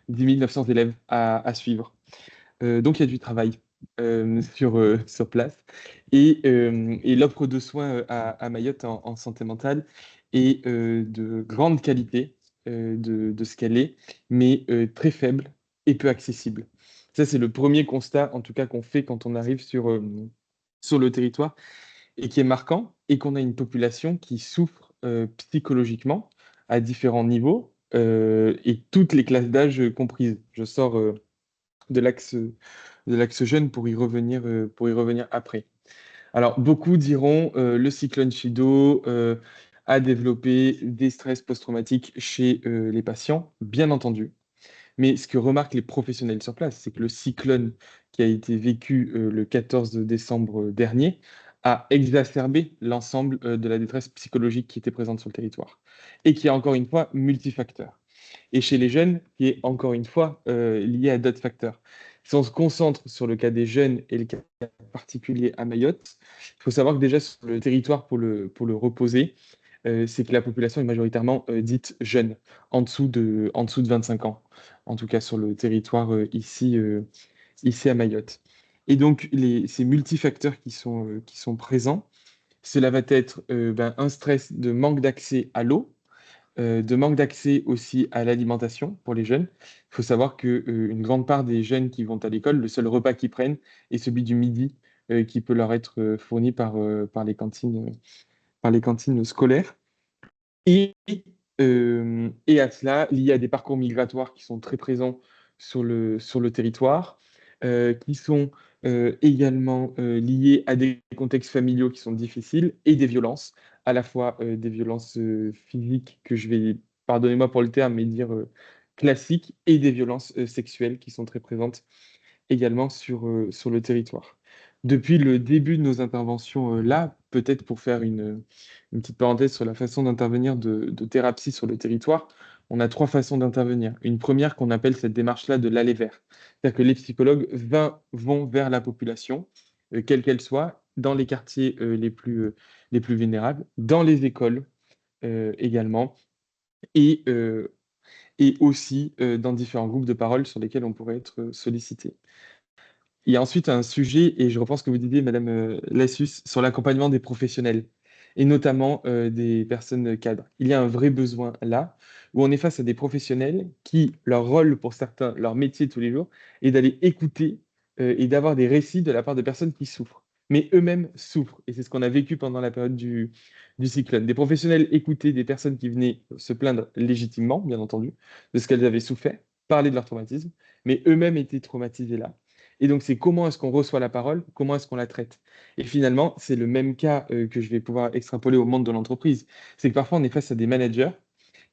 [SPEAKER 5] 900 élèves à suivre. Donc il y a du travail sur place. Et l'offre de soins à Mayotte en santé mentale est de grande qualité de ce qu'elle est, mais très faible et peu accessible. Ça, c'est le premier constat, en tout cas, qu'on fait quand on arrive sur le territoire et qui est marquant, et qu'on a une population qui souffre psychologiquement à différents niveaux et toutes les classes d'âge comprises. Je sors de l'axe jeune pour y revenir après. Alors, beaucoup diront le cyclone Chido a développé des stress post-traumatiques chez les patients, bien entendu. Mais ce que remarquent les professionnels sur place, c'est que le cyclone qui a été vécu le 14 décembre dernier a exacerbé l'ensemble de la détresse psychologique qui était présente sur le territoire et qui est encore une fois multifacteur. Et chez les jeunes, qui est encore une fois lié à d'autres facteurs. Si on se concentre sur le cas des jeunes et le cas particulier à Mayotte, il faut savoir que déjà sur le territoire pour le reposer, c'est que la population est majoritairement dite jeune, en dessous de 25 ans, en tout cas sur le territoire ici à Mayotte. Et donc, ces multifacteurs qui sont présents, cela va être un stress de manque d'accès à l'eau, de manque d'accès aussi à l'alimentation pour les jeunes. Il faut savoir qu'une grande part des jeunes qui vont à l'école, le seul repas qu'ils prennent est celui du midi qui peut leur être fourni par les cantines scolaires. Et à cela, lié à des parcours migratoires qui sont très présents sur le territoire, qui sont également liés à des contextes familiaux qui sont difficiles et des violences, à la fois des violences physiques que je vais, pardonnez-moi pour le terme, mais dire classiques, et des violences sexuelles qui sont très présentes également sur le territoire. Depuis le début de nos interventions là, peut-être pour faire une petite parenthèse sur la façon d'intervenir de Thérapsie sur le territoire, on a 3 façons d'intervenir. Une première qu'on appelle cette démarche-là de l'aller vers. C'est-à-dire que les psychologues vont vers la population, quelle qu'elle soit, dans les quartiers les plus vulnérables, dans les écoles également, et, et aussi dans différents groupes de parole sur lesquels on pourrait être sollicité. Il y a ensuite un sujet, et je reprends ce que vous disiez, Madame Lassus, sur l'accompagnement des professionnels, et notamment des personnes cadres. Il y a un vrai besoin là, où on est face à des professionnels qui, leur rôle pour certains, leur métier tous les jours, est d'aller écouter et d'avoir des récits de la part de personnes qui souffrent, mais eux-mêmes souffrent. Et c'est ce qu'on a vécu pendant la période du cyclone. Des professionnels écoutaient des personnes qui venaient se plaindre légitimement, bien entendu, de ce qu'elles avaient souffert, parler de leur traumatisme, mais eux-mêmes étaient traumatisés là. Et donc, c'est comment est-ce qu'on reçoit la parole, comment est-ce qu'on la traite. Et finalement, c'est le même cas que je vais pouvoir extrapoler au monde de l'entreprise. C'est que parfois, on est face à des managers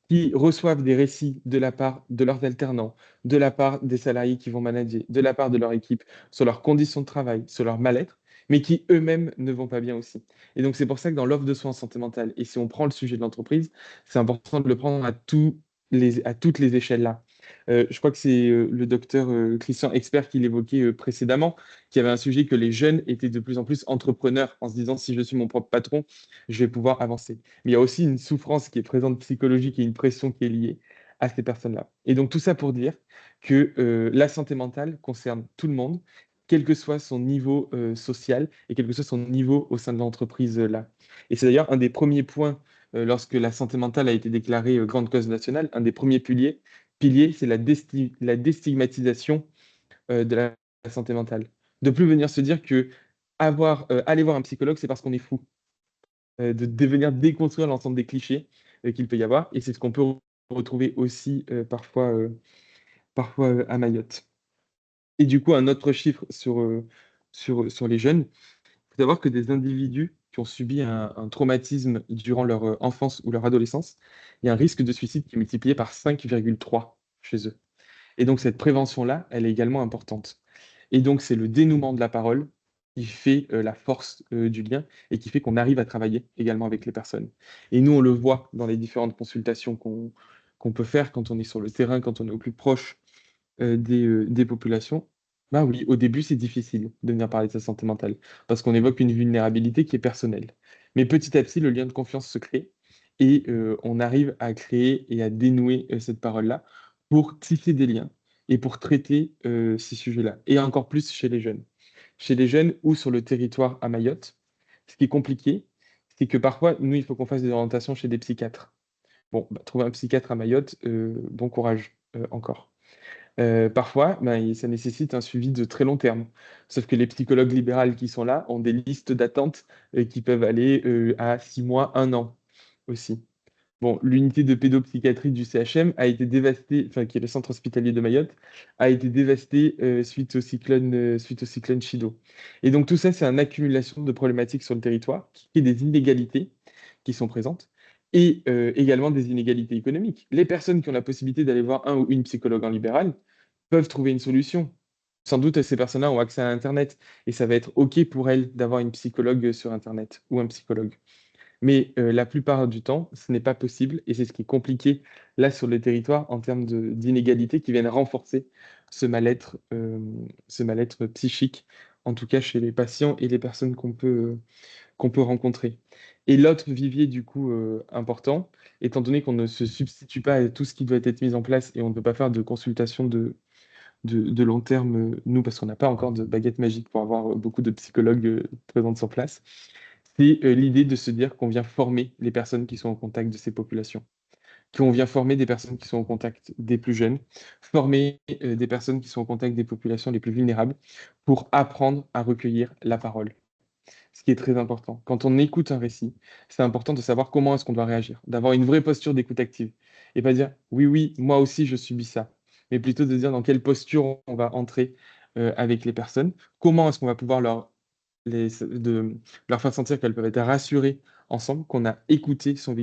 [SPEAKER 5] qui reçoivent des récits de la part de leurs alternants, de la part des salariés qui vont manager, de la part de leur équipe, sur leurs conditions de travail, sur leur mal-être, mais qui eux-mêmes ne vont pas bien aussi. Et donc, c'est pour ça que dans l'offre de soins en santé mentale, et si on prend le sujet de l'entreprise, c'est important de le prendre à toutes les échelles là. Je crois que c'est le docteur Christian Expert qui l'évoquait précédemment, qui avait un sujet que les jeunes étaient de plus en plus entrepreneurs en se disant si je suis mon propre patron, je vais pouvoir avancer. Mais il y a aussi une souffrance qui est présente psychologique et une pression qui est liée à ces personnes-là. Et donc tout ça pour dire que la santé mentale concerne tout le monde, quel que soit son niveau social et quel que soit son niveau au sein de l'entreprise là. Et c'est d'ailleurs un des premiers points lorsque la santé mentale a été déclarée grande cause nationale, un des premiers piliers, c'est la déstigmatisation de la santé mentale. De plus venir se dire que aller voir un psychologue, c'est parce qu'on est fou. De devenir déconstruire l'ensemble des clichés qu'il peut y avoir. Et c'est ce qu'on peut retrouver aussi parfois à Mayotte. Et du coup, un autre chiffre sur les jeunes, il faut savoir que des individus qui ont subi un traumatisme durant leur enfance ou leur adolescence, il y a un risque de suicide qui est multiplié par 5,3 chez eux. Et donc cette prévention-là, elle est également importante. Et donc c'est le dénouement de la parole qui fait la force du lien et qui fait qu'on arrive à travailler également avec les personnes. Et nous, on le voit dans les différentes consultations qu'on peut faire quand on est sur le terrain, quand on est au plus proche des populations. Bah oui, au début, c'est difficile de venir parler de sa santé mentale parce qu'on évoque une vulnérabilité qui est personnelle. Mais petit à petit, le lien de confiance se crée et on arrive à créer et à dénouer cette parole-là pour tisser des liens et pour traiter ces sujets-là. Et encore plus chez les jeunes. Chez les jeunes ou sur le territoire à Mayotte, ce qui est compliqué, c'est que parfois, nous, il faut qu'on fasse des orientations chez des psychiatres. Bon, bah, trouver un psychiatre à Mayotte, bon courage encore. Parfois, ben, ça nécessite un suivi de très long terme. Sauf que les psychologues libérales qui sont là ont des listes d'attente qui peuvent aller à 6 mois, 1 an aussi. Bon, l'unité de pédopsychiatrie du CHM a été dévastée, enfin, qui est le centre hospitalier de Mayotte, a été dévastée suite au cyclone Chido. Et donc tout ça, c'est une accumulation de problématiques sur le territoire qui crée des inégalités qui sont présentes et également des inégalités économiques. Les personnes qui ont la possibilité d'aller voir un ou une psychologue en libéral peuvent trouver une solution. Sans doute, ces personnes-là ont accès à Internet et ça va être OK pour elles d'avoir une psychologue sur Internet ou un psychologue. Mais la plupart du temps, ce n'est pas possible et c'est ce qui est compliqué là sur le territoire en termes d'inégalités qui viennent renforcer ce mal-être psychique, en tout cas chez les patients et les personnes qu'on peut rencontrer. Et l'autre vivier du coup important, étant donné qu'on ne se substitue pas à tout ce qui doit être mis en place et on ne peut pas faire de consultation de long terme, nous, parce qu'on n'a pas encore de baguette magique pour avoir beaucoup de psychologues présents sur place, c'est l'idée de se dire qu'on vient former les personnes qui sont en contact de ces populations, qu'on vient former des personnes qui sont au contact des plus jeunes, former des personnes qui sont au contact des populations les plus vulnérables pour apprendre à recueillir la parole. Ce qui est très important. Quand on écoute un récit, c'est important de savoir comment est-ce qu'on doit réagir, d'avoir une vraie posture d'écoute active et pas dire oui, oui, moi aussi je subis ça, mais plutôt de dire dans quelle posture on va entrer avec les personnes, comment est-ce qu'on va pouvoir leur faire sentir qu'elles peuvent être rassurées ensemble, qu'on a écouté son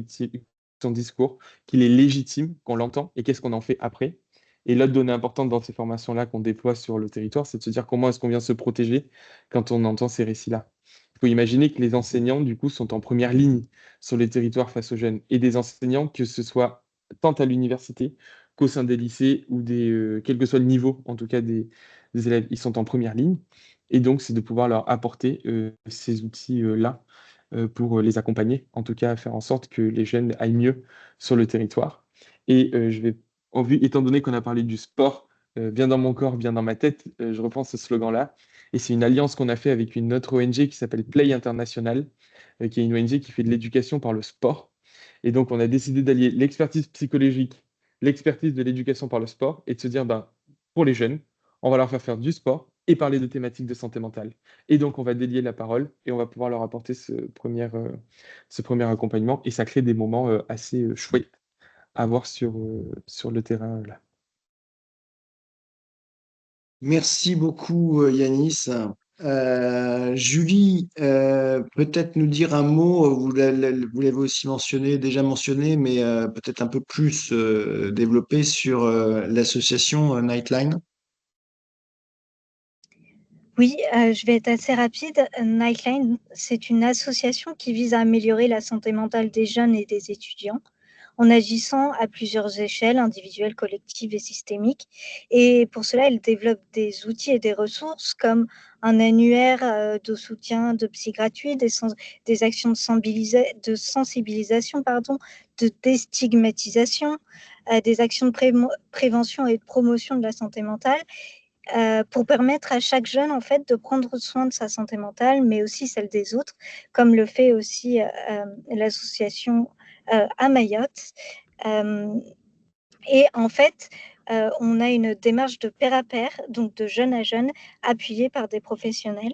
[SPEAKER 5] discours, qu'il est légitime, qu'on l'entend, et qu'est-ce qu'on en fait après. Et l'autre donnée importante dans ces formations-là qu'on déploie sur le territoire, c'est de se dire comment est-ce qu'on vient se protéger quand on entend ces récits-là. Il faut imaginer que les enseignants, du coup, sont en première ligne sur les territoires face aux jeunes. Et des enseignants, que ce soit tant à l'université qu'au sein des lycées ou quel que soit le niveau, en tout cas, des élèves, ils sont en première ligne. Et donc, c'est de pouvoir leur apporter ces outils-là pour les accompagner, en tout cas, à faire en sorte que les jeunes aillent mieux sur le territoire. Et étant donné qu'on a parlé du sport, bien dans mon corps, bien dans ma tête, je reprends ce slogan-là. Et c'est une alliance qu'on a fait avec une autre ONG qui s'appelle Play International, qui est une ONG qui fait de l'éducation par le sport. Et donc, on a décidé d'allier l'expertise psychologique, l'expertise de l'éducation par le sport, et de se dire, ben, pour les jeunes, on va leur faire du sport et parler de thématiques de santé mentale. Et donc, on va délier la parole et on va pouvoir leur apporter ce premier accompagnement. Et ça crée des moments assez chouettes à voir sur le terrain là.
[SPEAKER 1] Merci beaucoup, Yanis. Julie, peut-être nous dire un mot, vous l'avez aussi déjà mentionné, mais peut-être un peu plus développé sur l'association Nightline.
[SPEAKER 3] Oui, je vais être assez rapide. Nightline, c'est une association qui vise à améliorer la santé mentale des jeunes et des étudiants en agissant à plusieurs échelles, individuelles, collectives et systémiques. Et pour cela, elle développe des outils et des ressources comme un annuaire de soutien de psy gratuit, des actions de sensibilisation, de déstigmatisation, des actions de prévention et de promotion de la santé mentale, pour permettre à chaque jeune en fait de prendre soin de sa santé mentale, mais aussi celle des autres, comme le fait aussi l'association à Mayotte. Et en fait, on a une démarche de pair à pair, donc de jeune à jeune, appuyée par des professionnels.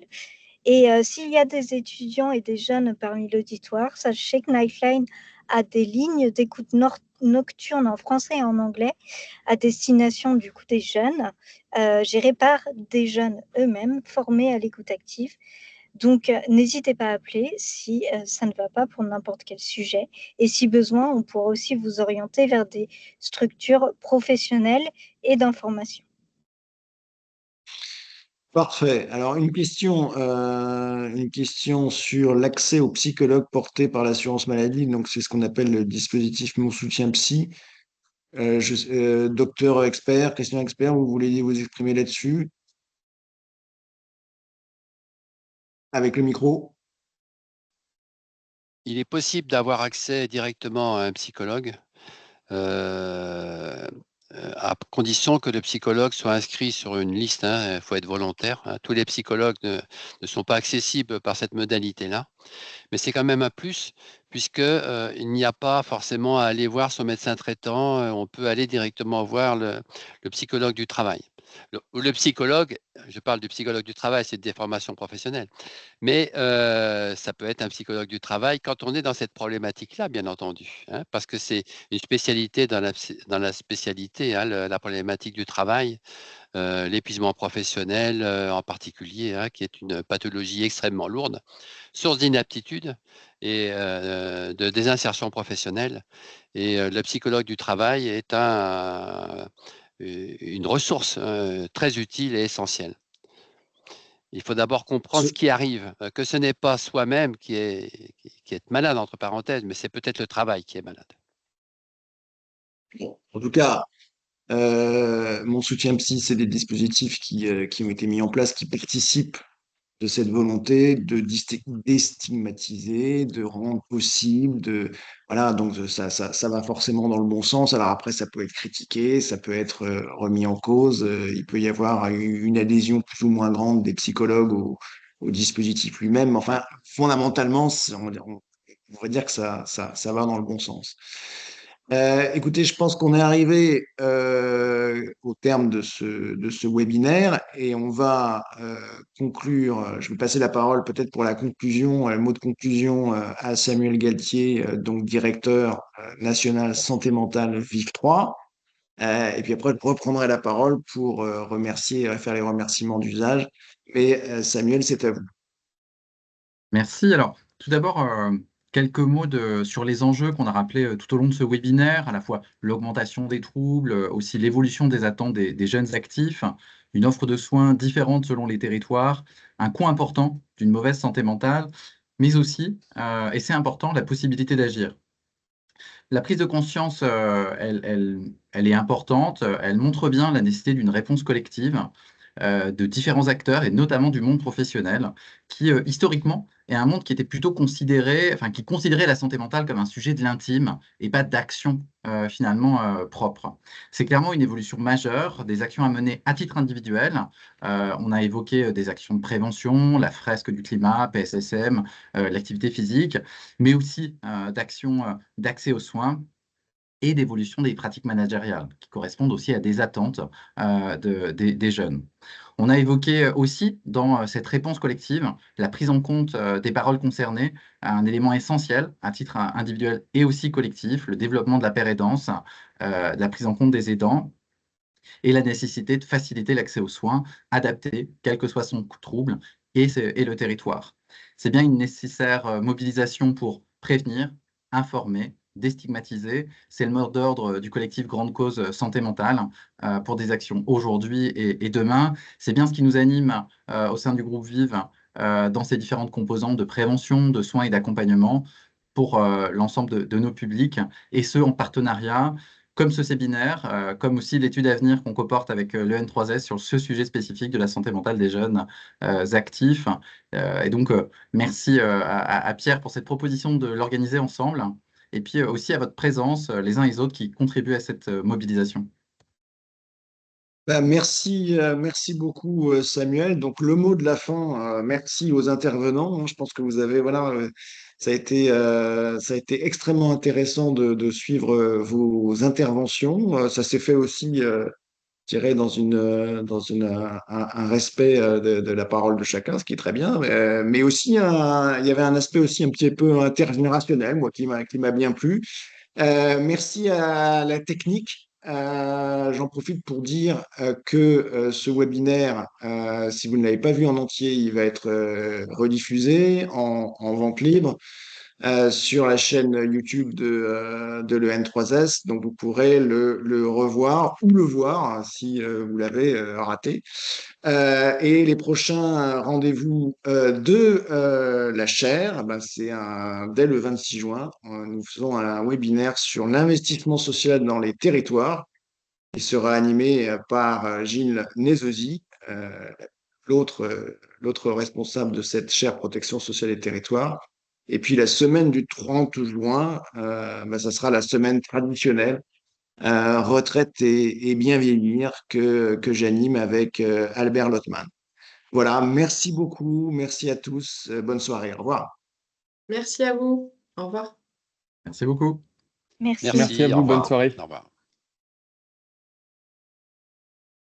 [SPEAKER 3] Et s'il y a des étudiants et des jeunes parmi l'auditoire, sachez que Nightline a des lignes d'écoute nocturne en français et en anglais à destination du coup des jeunes, gérées par des jeunes eux-mêmes formés à l'écoute active. Donc, n'hésitez pas à appeler si ça ne va pas pour n'importe quel sujet. Et si besoin, on pourra aussi vous orienter vers des structures professionnelles et d'information.
[SPEAKER 1] Parfait. Alors, une question sur l'accès aux psychologues porté par l'assurance maladie. Donc, c'est ce qu'on appelle le dispositif Mon Soutien Psy. Docteur expert, question expert, vous voulez vous exprimer là-dessus avec le micro?
[SPEAKER 4] Il est possible d'avoir accès directement à un psychologue, à condition que le psychologue soit inscrit sur une liste. Il faut être volontaire. Tous les psychologues ne sont pas accessibles par cette modalité-là. Mais c'est quand même un plus, puisque il n'y a pas forcément à aller voir son médecin traitant. On peut aller directement voir le psychologue du travail. Le psychologue, je parle du psychologue du travail, c'est des formations professionnelles. Mais ça peut être un psychologue du travail quand on est dans cette problématique-là, bien entendu, parce que c'est une spécialité dans la spécialité, la problématique du travail, l'épuisement professionnel en particulier, qui est une pathologie extrêmement lourde, source d'inaptitude et de désinsertion professionnelle. Et le psychologue du travail est une ressource très utile et essentielle. Il faut d'abord comprendre ce qui arrive, que ce n'est pas soi-même qui est malade, entre parenthèses, mais c'est peut-être le travail qui est malade.
[SPEAKER 1] Bon, en tout cas, Mon Soutien Psy, c'est des dispositifs qui ont été mis en place, qui participent de cette volonté de déstigmatiser, de rendre possible, voilà, donc ça va forcément dans le bon sens. Alors après, ça peut être critiqué, ça peut être remis en cause. Il peut y avoir une adhésion plus ou moins grande des psychologues au dispositif lui-même. Enfin, fondamentalement, on va dire que ça va dans le bon sens. Écoutez, je pense qu'on est arrivé au terme de ce webinaire et on va conclure. Je vais passer la parole peut-être pour la conclusion, le mot de conclusion à Samuel Galtier, donc directeur national santé mentale VIV3. Et puis après, je reprendrai la parole pour remercier, faire les remerciements d'usage. Mais Samuel, c'est à vous.
[SPEAKER 6] Merci. Alors, tout d'abord, quelques mots sur les enjeux qu'on a rappelés tout au long de ce webinaire, à la fois l'augmentation des troubles, aussi l'évolution des attentes des jeunes actifs, une offre de soins différente selon les territoires, un coût important d'une mauvaise santé mentale, mais aussi, et c'est important, la possibilité d'agir. La prise de conscience, elle est importante, elle montre bien la nécessité d'une réponse collective de différents acteurs et notamment du monde professionnel qui, historiquement, est un monde qui était plutôt considéré, enfin, qui considérait la santé mentale comme un sujet de l'intime et pas d'action finalement propre. C'est clairement une évolution majeure, des actions à mener à titre individuel. On a évoqué des actions de prévention, la fresque du climat, PSSM, l'activité physique, mais aussi d'actions d'accès aux soins et d'évolution des pratiques managériales, qui correspondent aussi à des attentes des jeunes. On a évoqué aussi dans cette réponse collective la prise en compte des paroles concernées, un élément essentiel à titre individuel et aussi collectif, le développement de la pérédance, de la prise en compte des aidants et la nécessité de faciliter l'accès aux soins adaptés, quel que soit son trouble et le territoire. C'est bien une nécessaire mobilisation pour prévenir, informer, déstigmatiser. C'est le mot d'ordre du collectif Grande Cause Santé Mentale pour des actions aujourd'hui et demain. C'est bien ce qui nous anime au sein du groupe Vive dans ces différentes composantes de prévention, de soins et d'accompagnement pour l'ensemble de nos publics, et ce, en partenariat, comme ce séminaire, comme aussi l'étude à venir qu'on comporte avec le N3S sur ce sujet spécifique de la santé mentale des jeunes actifs. Et donc, merci à Pierre pour cette proposition de l'organiser ensemble, et puis aussi à votre présence, les uns et les autres, qui contribuent à cette mobilisation.
[SPEAKER 1] Ben, merci beaucoup Samuel. Donc le mot de la fin, merci aux intervenants, hein. Je pense que vous avez, voilà, ça a été extrêmement intéressant de suivre vos interventions. Ça s'est fait aussi je dirais, un respect de la parole de chacun, ce qui est très bien, mais aussi il y avait un aspect aussi un petit peu intergénérationnel, moi, qui m'a bien plu. Merci à la technique. J'en profite pour dire que ce webinaire, si vous ne l'avez pas vu en entier, il va être rediffusé en vente libre sur la chaîne YouTube de l'EN3S. Donc, vous pourrez le revoir ou le voir hein, si vous l'avez raté. Et les prochains rendez-vous de la chaire, ben, dès le 26 juin. Nous faisons un webinaire sur l'investissement social dans les territoires. Il sera animé par Gilles Nézeuzi, l'autre responsable de cette chaire protection sociale et territoire. Et puis la semaine du 30 juin, ben, ça sera la semaine traditionnelle retraite et bien vieillir que j'anime avec Albert Lottmann. Voilà, merci beaucoup, merci à tous, bonne soirée, au revoir.
[SPEAKER 2] Merci à vous. Au revoir.
[SPEAKER 6] Merci beaucoup.
[SPEAKER 3] Merci.
[SPEAKER 5] Merci à
[SPEAKER 4] Merci, au
[SPEAKER 5] vous, bonne
[SPEAKER 4] revoir.
[SPEAKER 5] soirée.
[SPEAKER 4] Au revoir.